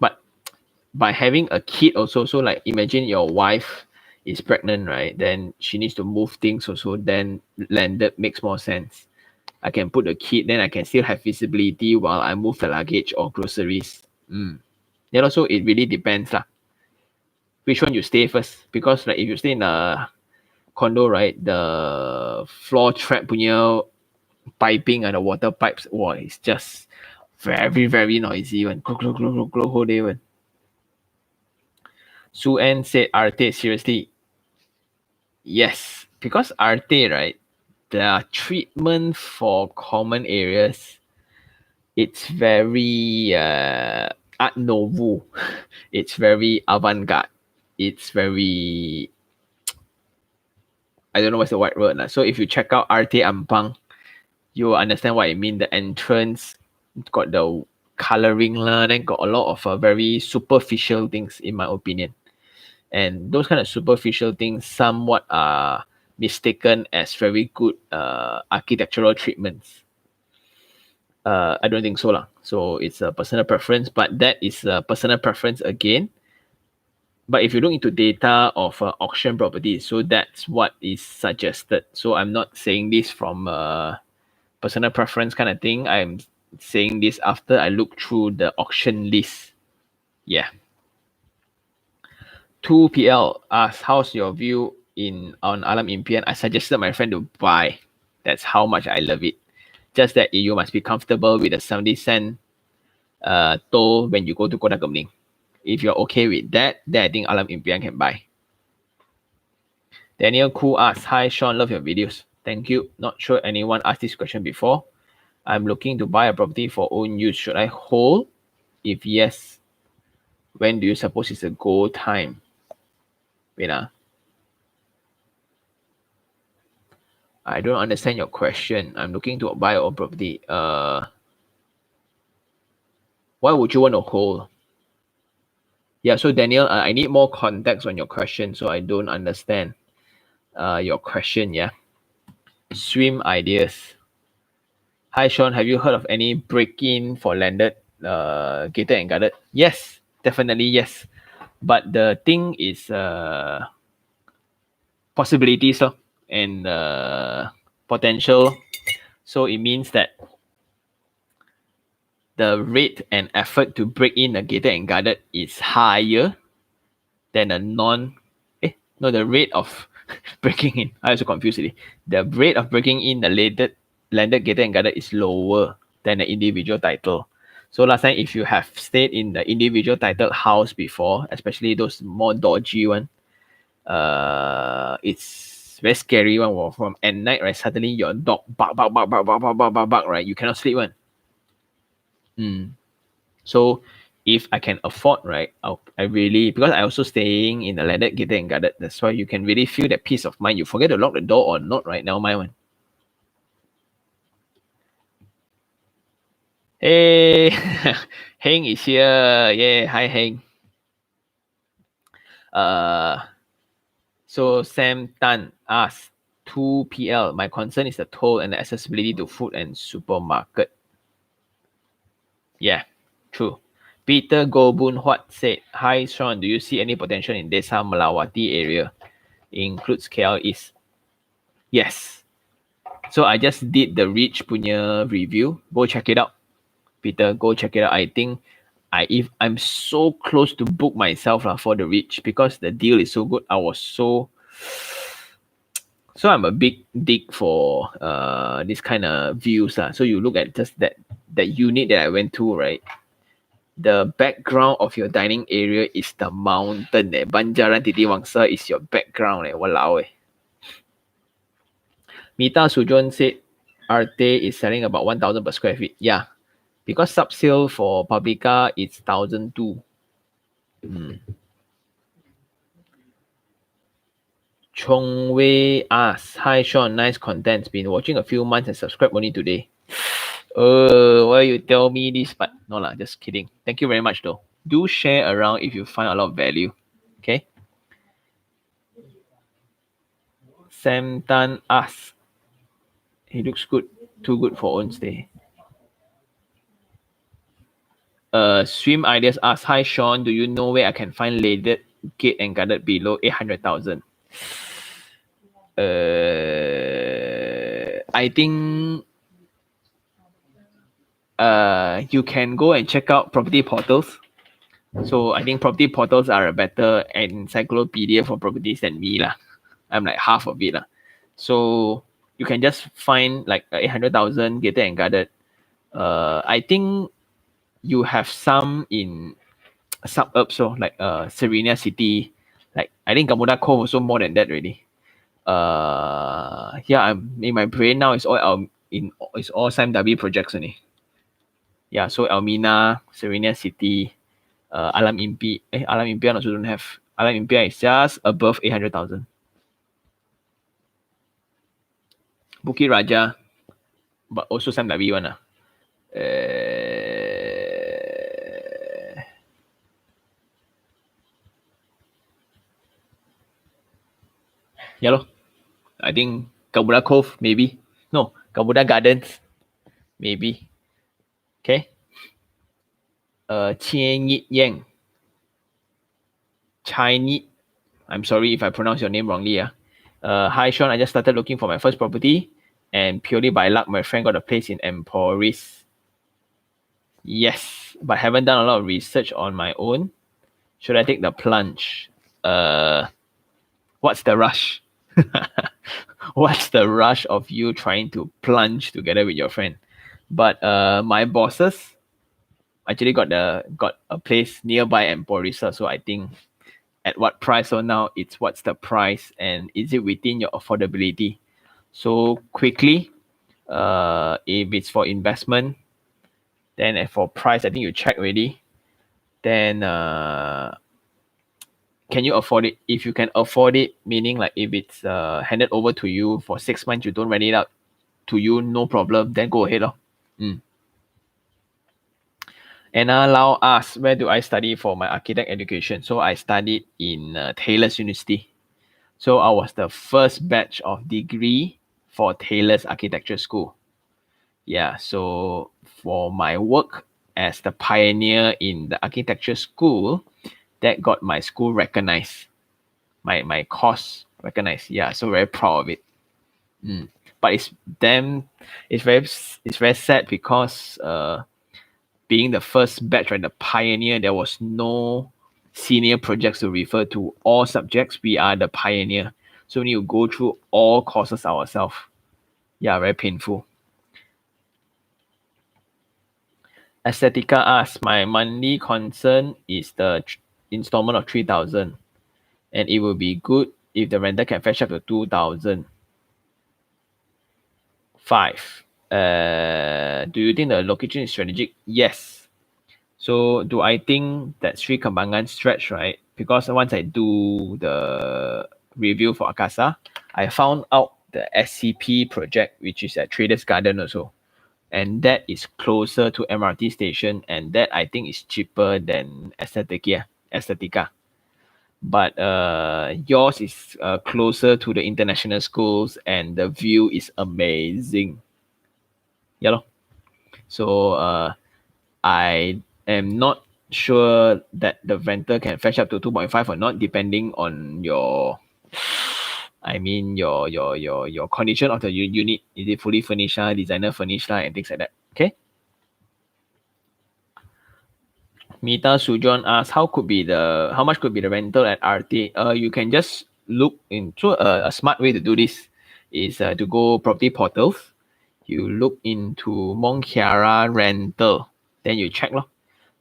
But by having a kid also, so like imagine your wife is pregnant, right? Then she needs to move things also, then landed makes more sense. I can put the kid, then I can still have visibility while I move the luggage or groceries. Then also it really depends lah. Which one you stay first? Because like if you stay in a condo, right, the floor trap punya piping and the water pipes, it's just very, very noisy one. Glow whole day one. Su N said, Arte, seriously? Yes, because Arte, right, the treatment for common areas, it's very art nouveau. It's very avant-garde. It's very, I don't know what's the right word. So if you check out Arte Ampang, you will understand what I mean. The entrance got the coloring, then got a lot of very superficial things, in my opinion. And those kind of superficial things somewhat are mistaken as very good architectural treatments. I don't think so lah. So it's a personal preference, but that is a personal preference again. But if you look into data of auction properties, so that's what is suggested. So I'm not saying this from personal preference kind of thing. I'm saying this after I look through the auction list. Yeah. 2PL asks, how's your view on Alam Impian? I suggested my friend to buy. That's how much I love it. Just that you must be comfortable with the 70-cent toll when you go to Kota Kemuning. If you're okay with that, then I think Alam Impian can buy. Daniel Koo asks, hi Sean, love your videos. Thank you. Not sure anyone asked this question before. I'm looking to buy a property for own use. Should I hold? If yes, when do you suppose is a go time? Wait. I don't understand your question. I'm looking to buy a own property. Why would you want to hold? Yeah, so Daniel, I need more context on your question, so I don't understand your question, yeah? Swim ideas. Hi, Sean, have you heard of any break-in for landed, gated and guarded? Yes, definitely yes. But the thing is possibilities and potential. So it means that the rate and effort to break in a gated and guarded is higher than the rate of breaking in. I also confused it. The rate of breaking in the landed gated and guarded is lower than the individual title. So last time, if you have stayed in the individual titled house before, especially those more dodgy one, it's very scary one. From at night, right? Suddenly your dog bark, bark, bark, bark, bark, bark, bark, bark, bark, right? You cannot sleep one. So if I can afford, right, I really, because I also staying in a landed, gated and guarded. That's why you can really feel that peace of mind. You forget to lock the door or not, right? Now my one. Hey, Heng is here. Yeah, hi Heng. So Sam Tan asks 2PL. My concern is the toll and the accessibility to food and supermarket. Yeah, true. Peter Gobun Huat said, Hi Sean, do you see any potential in Desa Melawati area? Includes KL East. Yes. So I just did the Reach punya review. Go check it out. Peter, go check it out. I think if I'm so close to book myself for the Reach because the deal is so good. So I'm a big dig for this kind of views. So you look at just that unit that I went to, right? The background of your dining area is the mountain. Banjaran Titiwangsa is your background. Walao. Mita Sujon said Arte is selling about 1,000 per square feet. Yeah, because sub sale for Publica it's 1,002. Chong Wei asks, Hi Sean, nice content. Been watching a few months and subscribed only today. Why you tell me this? But no lah, just kidding. Thank you very much though. Do share around if you find a lot of value. Okay. Sam Tan asks, he looks good, too good for own stay. Swim Ideas asks, Hi Sean, do you know where I can find laded gate and guarded below 800,000? I think you can go and check out property portals. So I think property portals are a better encyclopedia for properties than me lah. I'm like half of it lah. So you can just find like 800,000 gated and guarded. I think you have some in suburbs, so like Serena City, like I think Gamuda Cove also more than that already. Yeah, I'm in my brain now. It's all Sam W projects only. Yeah, so Almina, Serena City, Alam Impian also don't have. Alam Impian is just above 800,000. Bukit Raja, but also Sam W one. Yeah lor. I think Gamuda Cove, maybe. No, Gamuda Gardens, maybe. Okay. Qian Yi Yang. Chinese. I'm sorry if I pronounce your name wrongly. Hi Sean, I just started looking for my first property and purely by luck, my friend got a place in Emporis. Yes, but haven't done a lot of research on my own. Should I take the plunge? What's the rush? What's the rush of you trying to plunge together with your friend? But my bosses actually got a place nearby Emporis, so I think at what price. So now it's what's the price and is it within your affordability? So quickly, if it's for investment, then for price, I think you check already. Then can you afford it? If you can afford it, meaning like if it's handed over to you for 6 months, you don't rent it out to you, no problem, then go ahead. Anna Lau asks, where do I study for my architect education? So I studied in Taylor's University. So I was the first batch of degree for Taylor's Architecture School. Yeah, so for my work as the pioneer in the architecture school, that got my school recognized, my course recognized. Yeah, so very proud of it. But it's very sad because being the first batch, right, the pioneer, there was no senior projects to refer to. All subjects, we are the pioneer. So we need to go through all courses ourselves. Yeah, very painful. Aesthetica asks, my monthly concern is the installment of 3,000. And it will be good if the rental can fetch up to 2,005. Do you think the location is strategic? Yes. So do I think that Sri Kembangan stretch, right? Because once I do the review for Akasa, I found out the SCP project, which is at Traders Garden also. And that is closer to MRT station, and that I think is cheaper than Estetica. But yours is closer to the international schools, and the view is amazing. Yeah, lor. So I am not sure that the rental can fetch up to 2.5 or not, depending on your, I mean your condition of the unit. Is it fully furnished, designer furnished, and things like that. Okay. Mita Sujon asks, how much could be the rental at RT? You can just look into a smart way to do this is to go property portals. You look into Mont Kiara rental, then you check lor.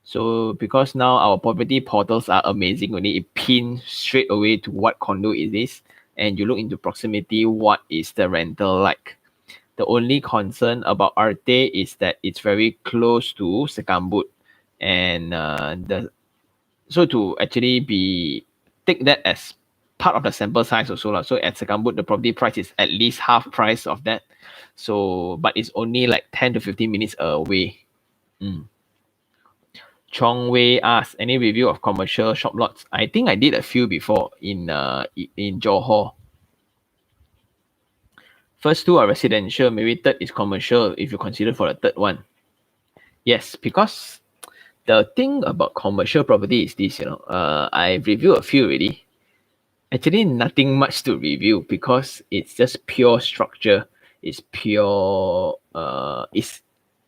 So because now our property portals are amazing, only it pins straight away to what condo it is, and you look into proximity, what is the rental like. The only concern about Arte is that it's very close to Sekambut, and so to actually take that as part of the sample size also lah. So at Sekambut, the property price is at least half price of that. So, but it's only like 10 to 15 minutes away. Chong Wei asks, any review of commercial shop lots? I think I did a few before in Johor. First two are residential, maybe third is commercial if you consider for the third one. Yes, because the thing about commercial property is this, I've reviewed a few already. Actually, nothing much to review because it's just pure structure. It's pure, it's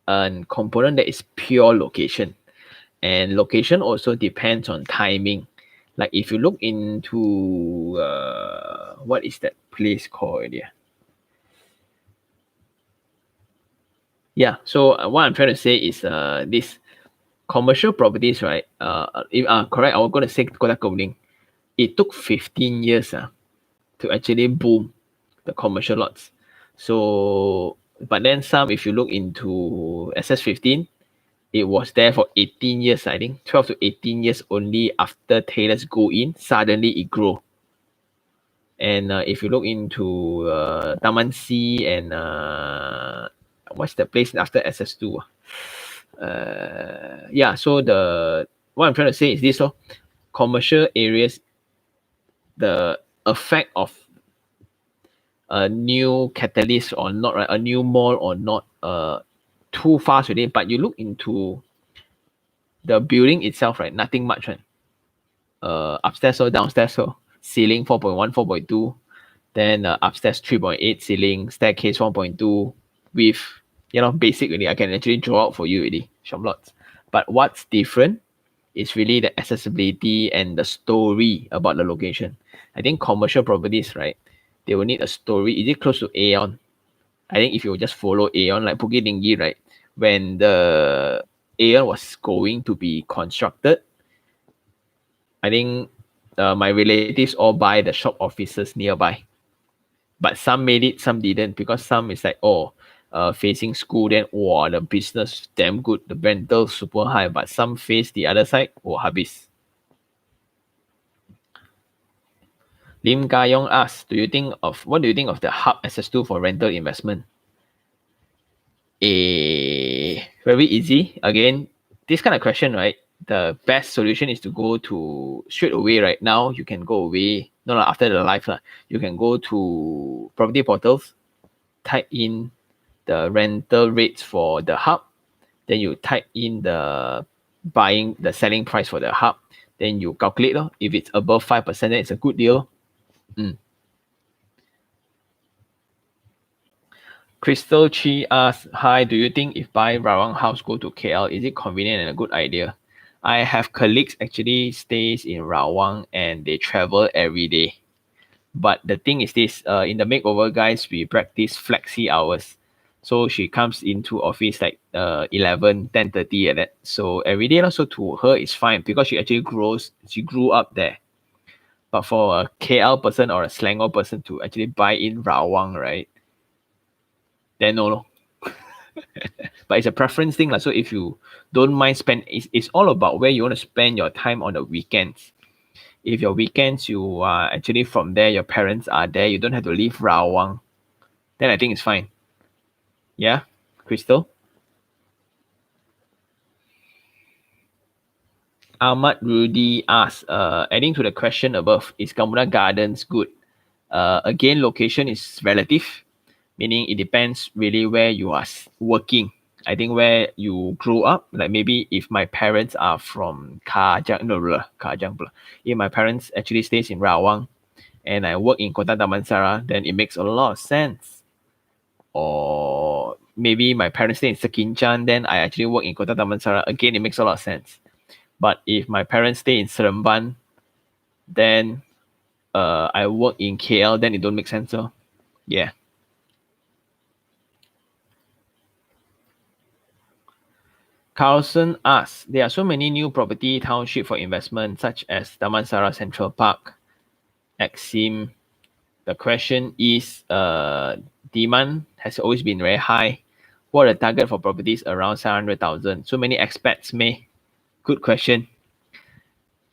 a component that is pure location. And location also depends on timing. Like if you look into, what is that place called? Yeah, so what I'm trying to say is this commercial properties, right? If correct, I was going to say Kota Komling. It took 15 years to actually boom the commercial lots. So, but then some, if you look into SS15, it was there for 18 years, I think, 12 to 18 years only after tailors go in, suddenly it grew. And if you look into Tenancy and what's the place after SS2? Yeah, so what I'm trying to say is this, commercial areas, the effect of a new catalyst or not, right? A new mall or not, too fast already. But you look into the building itself, right? Nothing much, right? Upstairs or downstairs, so ceiling 4.1, 4.2, then upstairs 3.8 ceiling, staircase 1.2 with, basic really. I can actually draw out for you already, shop lots. But what's different is really the accessibility and the story about the location. I think commercial properties, right? They will need a story. Is it close to Aeon? I think if you just follow Aeon, like Bukit Tinggi, right? When the Aeon was going to be constructed, I think my relatives all buy the shop offices nearby. But some made it, some didn't, because some is like, facing school, then the business damn good, the rental super high, but some face the other side, habis. Lim Ga-yong asks, what do you think of the hub SS2 for rental investment? Very easy. Again, this kind of question, right? The best solution is to go to straight away right now. You can go away. No, after the live, you can go to property portals, type in the rental rates for the hub, then you type in the selling price for the hub, then you calculate. If it's above 5%, then it's a good deal. Crystal Chi asks, hi, do you think if buy Rawang house go to KL, is it convenient and a good idea? I have colleagues actually stays in Rawang and they travel every day. But the thing is this, in the makeover guys, we practice flexi hours. So she comes into office like 11, 10:30 like that. So every day also to her is fine because she grew up there. But for a KL person or a Selangor person to actually buy in Rawang, right? Then no. But it's a preference thing. So if you don't mind spend, it's all about where you want to spend your time on the weekends. If your weekends you are actually from there, your parents are there, you don't have to leave Rawang, then I think it's fine. Yeah, Crystal? Ahmad Rudy asks, adding to the question above, is Gamuna Gardens good? Again, location is relative, meaning it depends really where you are working. I think where you grew up, like maybe if my parents are from Kajang, no, Kajang, if my parents actually stays in Rawang and I work in Kota Damansara, then it makes a lot of sense. Or maybe my parents stay in Sekinchan, then I actually work in Kota Damansara. Again, it makes a lot of sense. But if my parents stay in Seremban, then I work in KL, then it don't make sense. So yeah. Carlson asks, there are so many new property township for investment, such as Damansara Central Park, Exim. The question is, demand has always been very high. What are the target for properties around 700,000? So many expats may. Good question.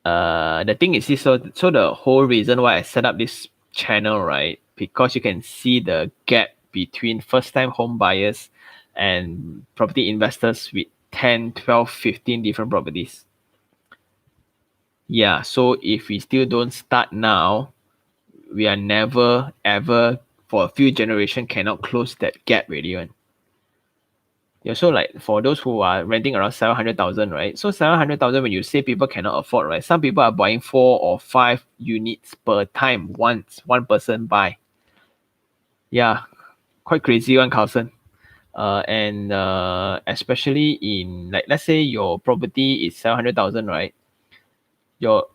The thing is this, so the whole reason why I set up this channel, right? Because you can see the gap between first-time home buyers and property investors with 10, 12, 15 different properties. Yeah, so if we still don't start now, we are never ever for a few generation cannot close that gap really. Yeah, so like for those who are renting around 700,000, right? So 700,000, when you say people cannot afford, right? Some people are buying 4 or 5 units per time once one person buy. Yeah, quite crazy one, Carlson. And especially in, like, let's say your property is 700,000, right? Your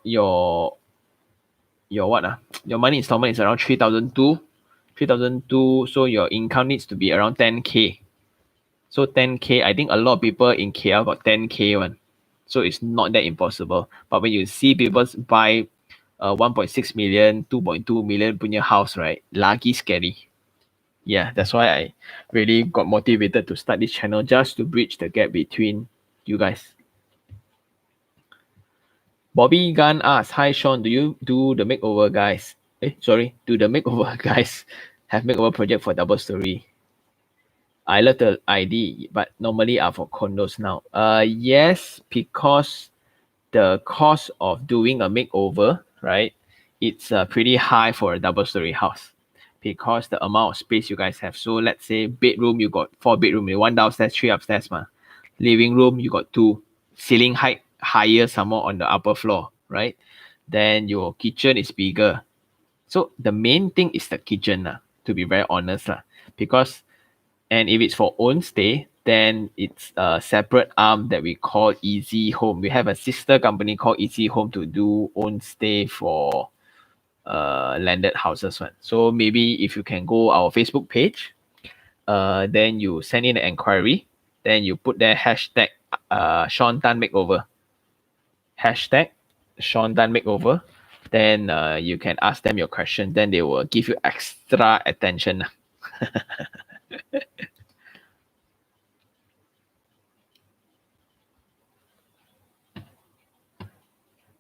what your money installment is around 3,002, so your income needs to be around 10k. So 10k, I think a lot of people in KL got 10k one. So it's not that impossible. But when you see people buy 1.6 million, 2.2 million punya house, right? Lagi scary. Yeah, that's why I really got motivated to start this channel, just to bridge the gap between you guys. Bobby Gunn asks, hi Sean, do you do the makeover guys? Do the makeover guys have makeover project for double story? I love the ID, but normally are for condos now. Yes, because the cost of doing a makeover, right? It's pretty high for a double story house because the amount of space you guys have. So let's say bedroom, you got 4 bedroom, one downstairs, 3 upstairs, ma. Living room, you got 2. Ceiling height higher, some more on the upper floor, right? Then your kitchen is bigger. So the main thing is the kitchen, to be very honest, because and if it's for own stay, then it's a separate arm that we call Easy Home. We have a sister company called Easy Home to do own stay for landed houses one. So maybe if you can go our Facebook page, then you send in an inquiry, then you put there hashtag Sean Tan Makeover. Hashtag Sean Tan Makeover. Then you can ask them your question. Then they will give you extra attention.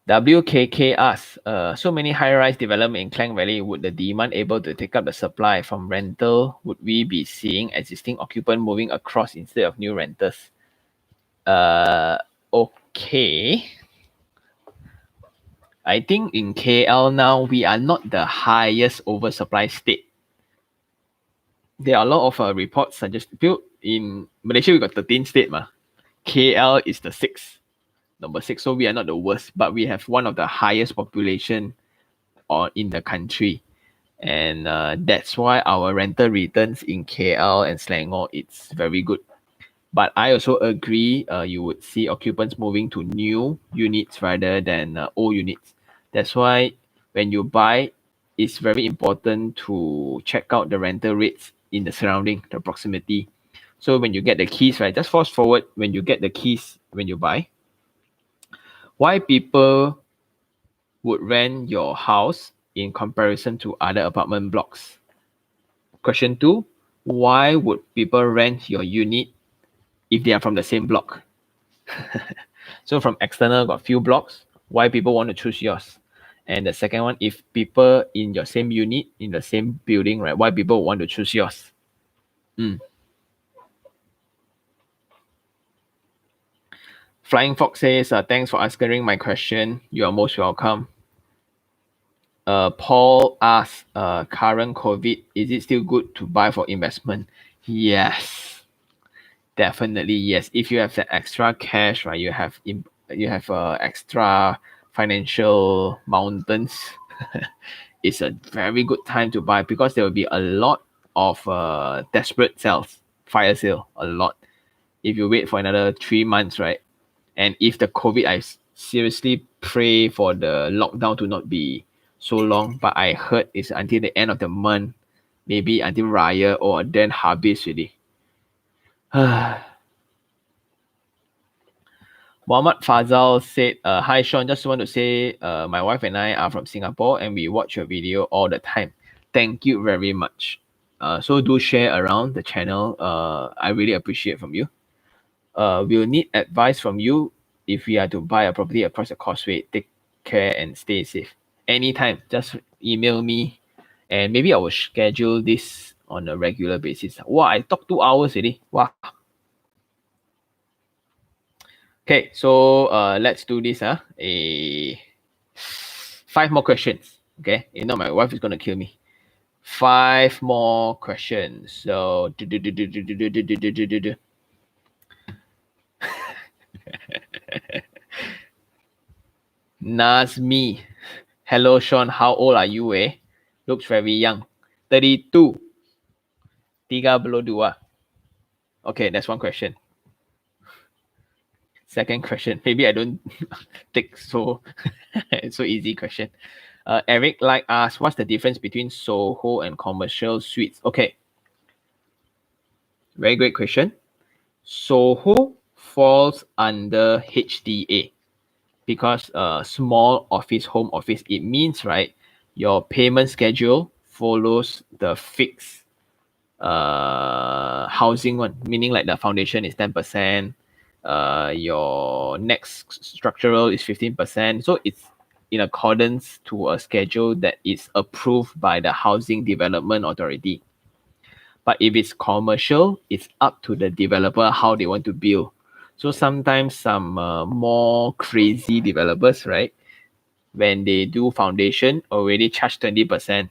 WKK asks, so many high-rise development in Klang Valley, would the demand able to take up the supply from rental? Would we be seeing existing occupant moving across instead of new renters? Okay. I think in KL now, we are not the highest oversupply state. There are a lot of reports suggest in Malaysia, we got 13 states. KL is the 6th. Number 6, so we are not the worst, but we have one of the highest population in the country, and that's why our rental returns in KL and Selangor, it's very good. But I also agree, you would see occupants moving to new units rather than old units. That's why when you buy, it's very important to check out the rental rates in the surrounding, the proximity. So when you get the keys, right, just fast forward when you get the keys when you buy. Why people would rent your house in comparison to other apartment blocks? Question 2, why would people rent your unit if they are from the same block? So from external got few blocks, why people want to choose yours? And the second one, if people in your same unit, in the same building, right, why people want to choose yours? Flying Fox says, thanks for answering my question. You are most welcome. Paul asks, current COVID, is it still good to buy for investment? Yes, definitely yes. If you have the extra cash, right, you have extra financial mountains. It's a very good time to buy because there will be a lot of desperate sales, fire sale, a lot. If you wait for another 3 months, right? And if the COVID, I seriously pray for the lockdown to not be so long. But I heard it's until the end of the month, maybe until Raya or then habis already. Muhammad Fazal said, hi Sean, just want to say my wife and I are from Singapore and we watch your video all the time. Thank you very much. So do share around the channel. I really appreciate from you. We'll need advice from you if we are to buy a property across the causeway. Take care and stay safe. Anytime, just email me and maybe I will schedule this on a regular basis. Wow, I talked 2 hours already. Wow. Okay, so let's do this. 5 more questions. Okay, you know my wife is gonna kill me. 5 more questions. So Nazmi. Hello Sean, how old are you? Looks very young. 32. 32. Okay, that's one question. Second question. Maybe I don't take so so easy question. Eric like asks, what's the difference between Soho and commercial suites? Okay. Very great question. Soho falls under HDA because small office, home office, it means, right, your payment schedule follows the fixed housing one, meaning like the foundation is 10%, your next structural is 15%. So it's in accordance to a schedule that is approved by the Housing Development Authority. But if it's commercial, it's up to the developer how they want to build. So sometimes some more crazy developers, right, when they do foundation, already charge 20%.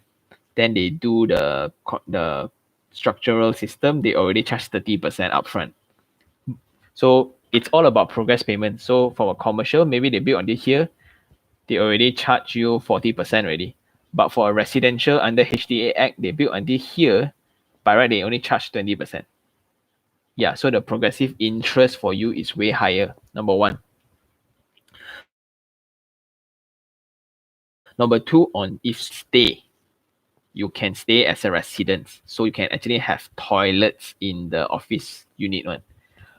Then they do the structural system, they already charge 30% upfront. So it's all about progress payment. So for a commercial, maybe they build until here, they already charge you 40% already. But for a residential under HDA Act, they build until here, by right, they only charge 20%. Yeah, so the progressive interest for you is way higher, number one. Number two, on if stay, you can stay as a resident. So you can actually have toilets in the office unit one.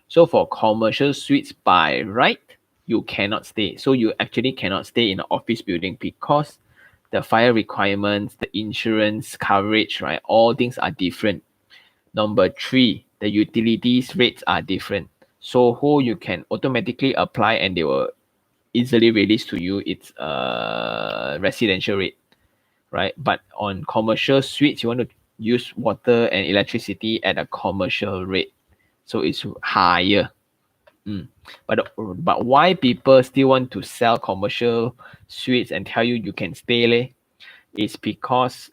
So for commercial suites by right, you cannot stay. So you actually cannot stay in an office building because the fire requirements, the insurance coverage, right? All things are different. Number three, the utilities rates are different. Soho, you can automatically apply and they will easily release to you its residential rate, right? But on commercial suites, you want to use water and electricity at a commercial rate. So it's higher. But why people still want to sell commercial suites and tell you can stay leh? It's because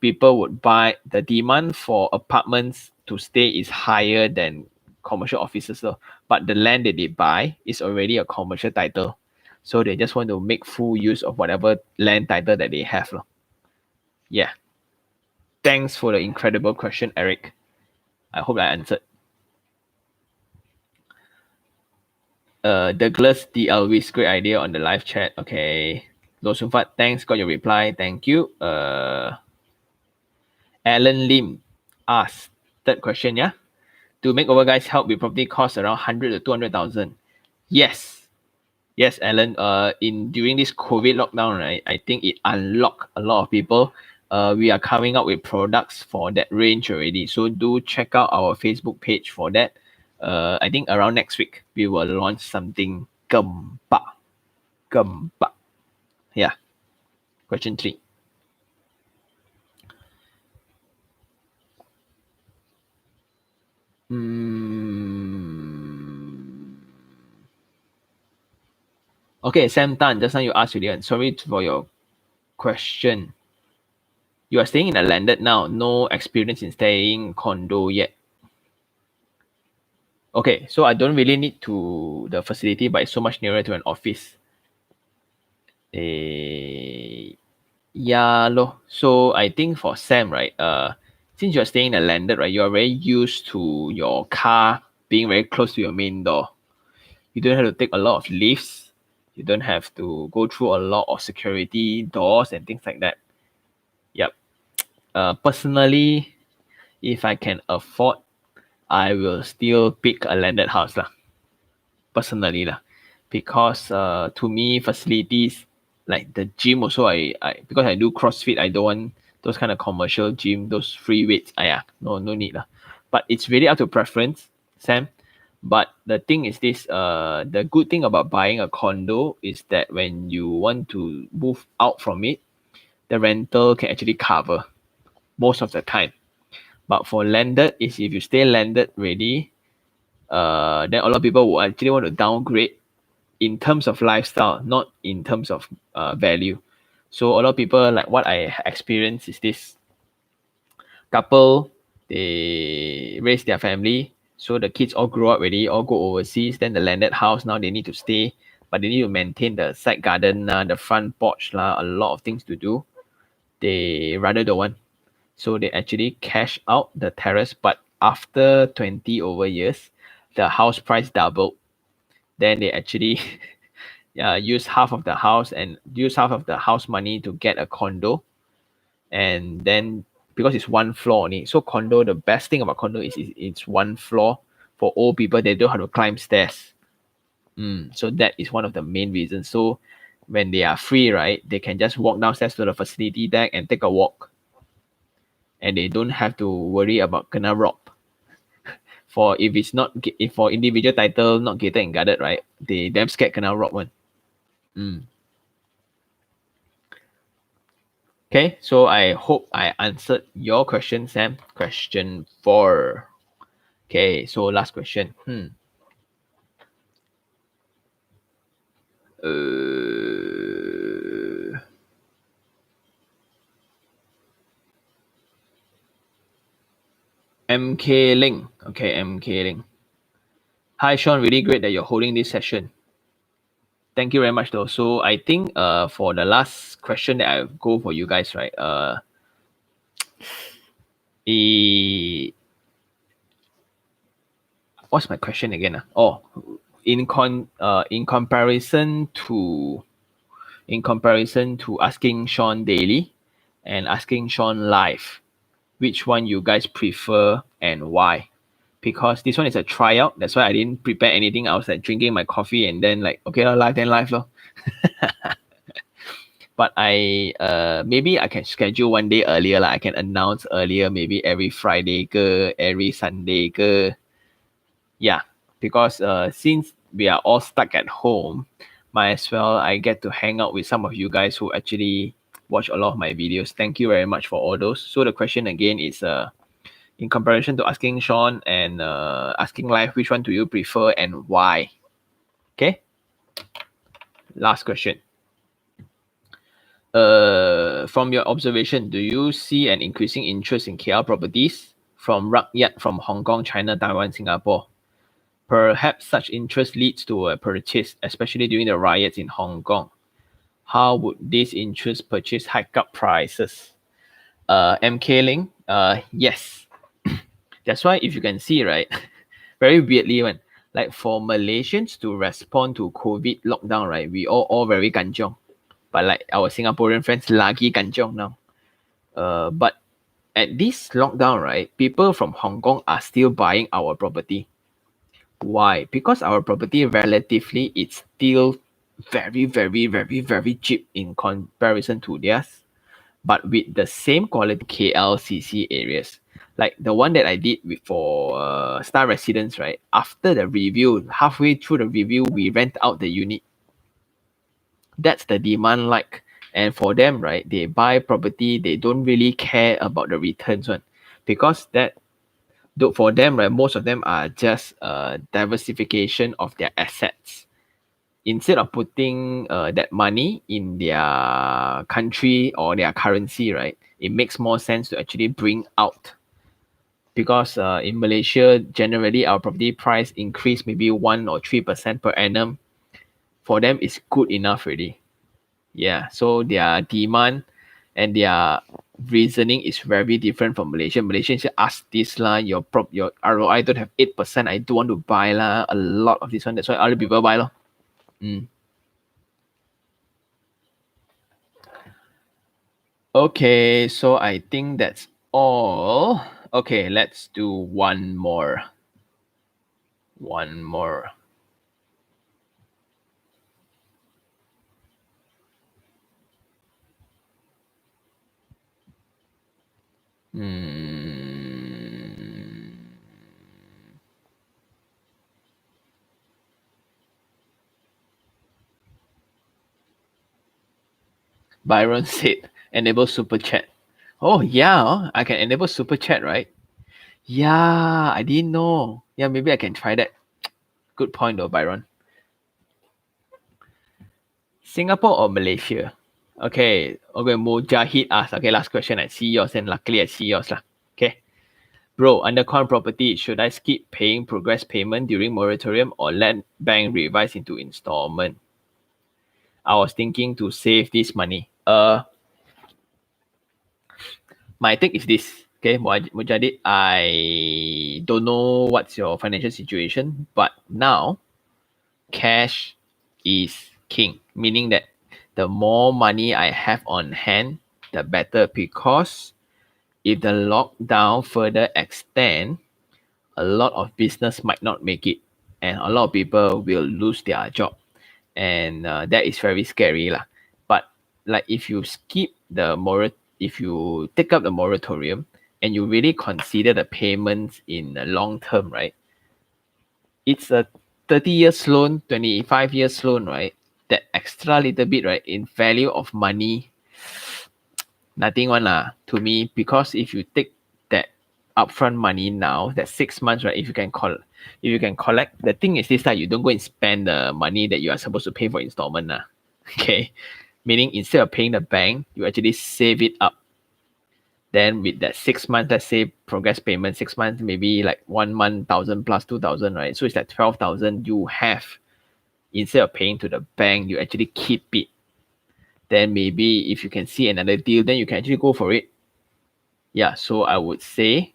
people would buy, the demand for apartments to stay is higher than commercial offices though. But the land that they buy is already a commercial title. So they just want to make full use of whatever land title that they have. Yeah. Thanks for the incredible question, Eric. I hope I answered. Douglas D. Alvis, great idea on the live chat. Okay. Lo Sunfat, thanks, got your reply. Thank you. Alan Lim asked, third question, yeah? Do makeover guys help with property costs around 100 to 200,000? Yes. Yes, Alan. In during this COVID lockdown, right, I think it unlocked a lot of people. We are coming up with products for that range already. So do check out our Facebook page for that. I think around next week we will launch something gempa. Gempa. Yeah. Question 3. Mm, okay, Sam Tan, just now you asked already. Sorry for your question. You are staying in a landed now, no experience in staying condo yet. Okay, so I don't really need to the facility, but it's so much nearer to an office. Yeah, lor. So I think for Sam, right? Since you're staying in a landed, right, you are very used to your car being very close to your main door. You don't have to take a lot of lifts. You don't have to go through a lot of security doors and things like that. Yep. Personally, if I can afford, I will still pick a landed house lah. Personally lah, because to me facilities like the gym also I because I do CrossFit, I don't want those kind of commercial gym, those free weights. No need lah. But it's really up to preference, Sam. But the thing is this, the good thing about buying a condo is that when you want to move out from it, the rental can actually cover most of the time. But for landed is if you stay landed already, then a lot of people will actually want to downgrade in terms of lifestyle, not in terms of value. So a lot of people, like what I experienced is this couple, they raise their family, so the kids all grow up already, all go overseas. Then the landed house now they need to stay, but they need to maintain the side garden, the front porch, a lot of things to do. They rather don't want, so they actually cash out the terrace. But after 20 over years, the house price doubled. Then they actually use half of the house and use half of the house money to get a condo. And then because it's one floor only, so condo, the best thing about condo is it's one floor. For old people, they don't have to climb stairs. So that is one of the main reasons. So when they are free, right, they can just walk downstairs to the facility deck and take a walk, and they don't have to worry about kena rob. For if it's not, if for individual title not gated and guarded, right, they damn scared kena rob one. Okay, so I hope I answered your question, Sam. Question 4. Okay, so last question. MK Ling. Okay, MK Ling. Hi, Sean. Really great that you're holding this session. Thank you very much, though. So I think for the last question that I go for you guys, right? What's my question again? In comparison to asking Sean daily and asking Sean live, which one you guys prefer and why? Because this one is a tryout, that's why I didn't prepare anything. I was like drinking my coffee and then like, okay, live then live lor. But I maybe I can schedule one day earlier, I can announce earlier, maybe every Friday ke, every Sunday ke. Yeah, because since we are all stuck at home, might as well I get to hang out with some of you guys who actually watch a lot of my videos. Thank you very much for all those. So the question again is in comparison to asking Sean and asking live, which one do you prefer and why? Okay. Last question. From your observation, do you see an increasing interest in KL properties from Rakyat from Hong Kong, China, Taiwan, Singapore? Perhaps such interest leads to a purchase, especially during the riots in Hong Kong. How would this interest purchase hike up prices? MK Ling, yes. That's why if you can see, right, very weirdly when like for Malaysians to respond to COVID lockdown, right, we all very kanchiong. But like our Singaporean friends lagi kanchiong now. But at this lockdown, right, people from Hong Kong are still buying our property. Why? Because our property relatively it's still very, very, very, very cheap in comparison to theirs, but with the same quality KLCC areas. Like the one that I did for Star Residence, right? After the review, halfway through the review, we rent out the unit. That's the demand like. And for them, right, they buy property, they don't really care about the returns one. Because that for them, right, most of them are just diversification of their assets. Instead of putting that money in their country or their currency, right, it makes more sense to actually bring out. Because in Malaysia, generally our property price increase maybe 1 or 3% per annum. For them, it's good enough already. Yeah, so their demand and their reasoning is very different from Malaysia. Malaysians say, ask this lah, your ROI don't have 8%, I don't want to buy lah. A lot of this one, that's why other people buy lor. Okay, so I think that's all. Okay, let's do one more. One more. Byron said, enable super chat. Oh, yeah, I can enable super chat, right? Yeah, I didn't know. Yeah, maybe I can try that. Good point though, Byron. Singapore or Malaysia? Okay, Mujahid asked. Okay, last question. I see yours, and luckily I see yours lah. Okay. Bro, under current property, should I skip paying progress payment during moratorium or let bank revise into installment? I was thinking to save this money. My take is this. Okay, Mujahid, I don't know what's your financial situation, but now cash is king, meaning that the more money I have on hand, the better, because if the lockdown further extend, a lot of business might not make it, and a lot of people will lose their job, and that is very scary lah. But like if you skip the if you take up the moratorium and you really consider the payments in the long term, right? It's a 30 years loan, 25 years loan, right? That extra little bit, right, in value of money, nothing one lah to me. Because if you take that upfront money now, that 6 months, right, if you can collect, the thing is this that you don't go and spend the money that you are supposed to pay for installment lah. Okay, meaning instead of paying the bank, you actually save it up. Then with that 6 months, let's say progress payment, 6 months, maybe like 1 month, 1,000 plus 2,000, right? So it's like 12,000 you have. Instead of paying to the bank, you actually keep it. Then maybe if you can see another deal, then you can actually go for it. Yeah, so I would say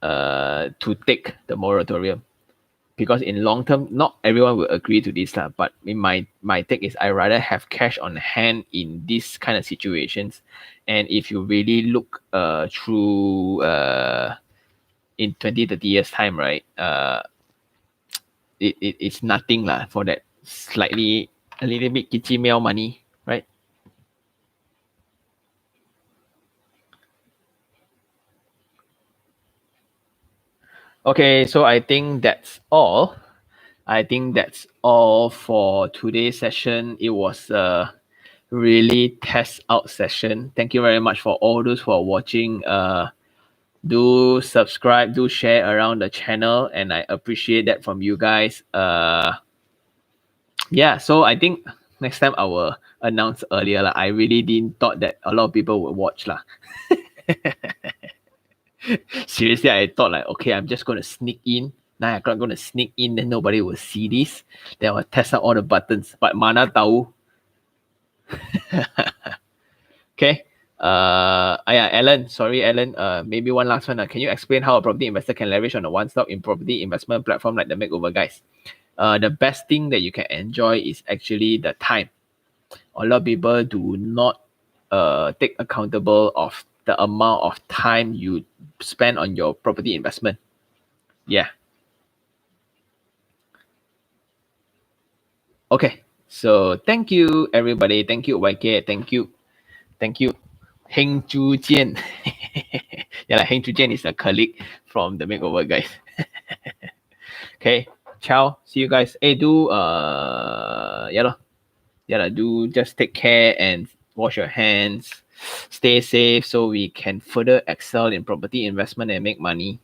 to take the moratorium. Because in long term, not everyone will agree to this, but in my take is I rather have cash on hand in this kind of situations. And if you really look through in 20, 30 years time, right, it's nothing lah for that slightly a little bit kitchi meow money, right? Okay, so I think that's all. I think that's all for today's session. It was a really test out session. Thank you very much for all those who are watching. Do subscribe, do share around the channel, and I appreciate that from you guys. Yeah, so I think next time I will announce earlier. I really didn't thought that a lot of people would watch. Seriously, I thought like, okay, I'm just gonna sneak in. 9 o'clock, gonna sneak in, then nobody will see this. Then I'll test out all the buttons. But mana tahu. Okay. Yeah, Alan. Sorry, Alan. Maybe one last one. Can you explain how a property investor can leverage on a one-stop in property investment platform like the Makeover Guys? The best thing that you can enjoy is actually the time. A lot of people do not take accountable of the amount of time you spend on your property investment. Yeah. Okay. So thank you everybody. Thank you YK. Thank you. Heng Ju Jian. Yeah, Heng Ju Jian is a colleague from the makeover guys. Okay, ciao. See you guys. Hey, do do just take care and wash your hands. Stay safe so we can further excel in property investment and make money.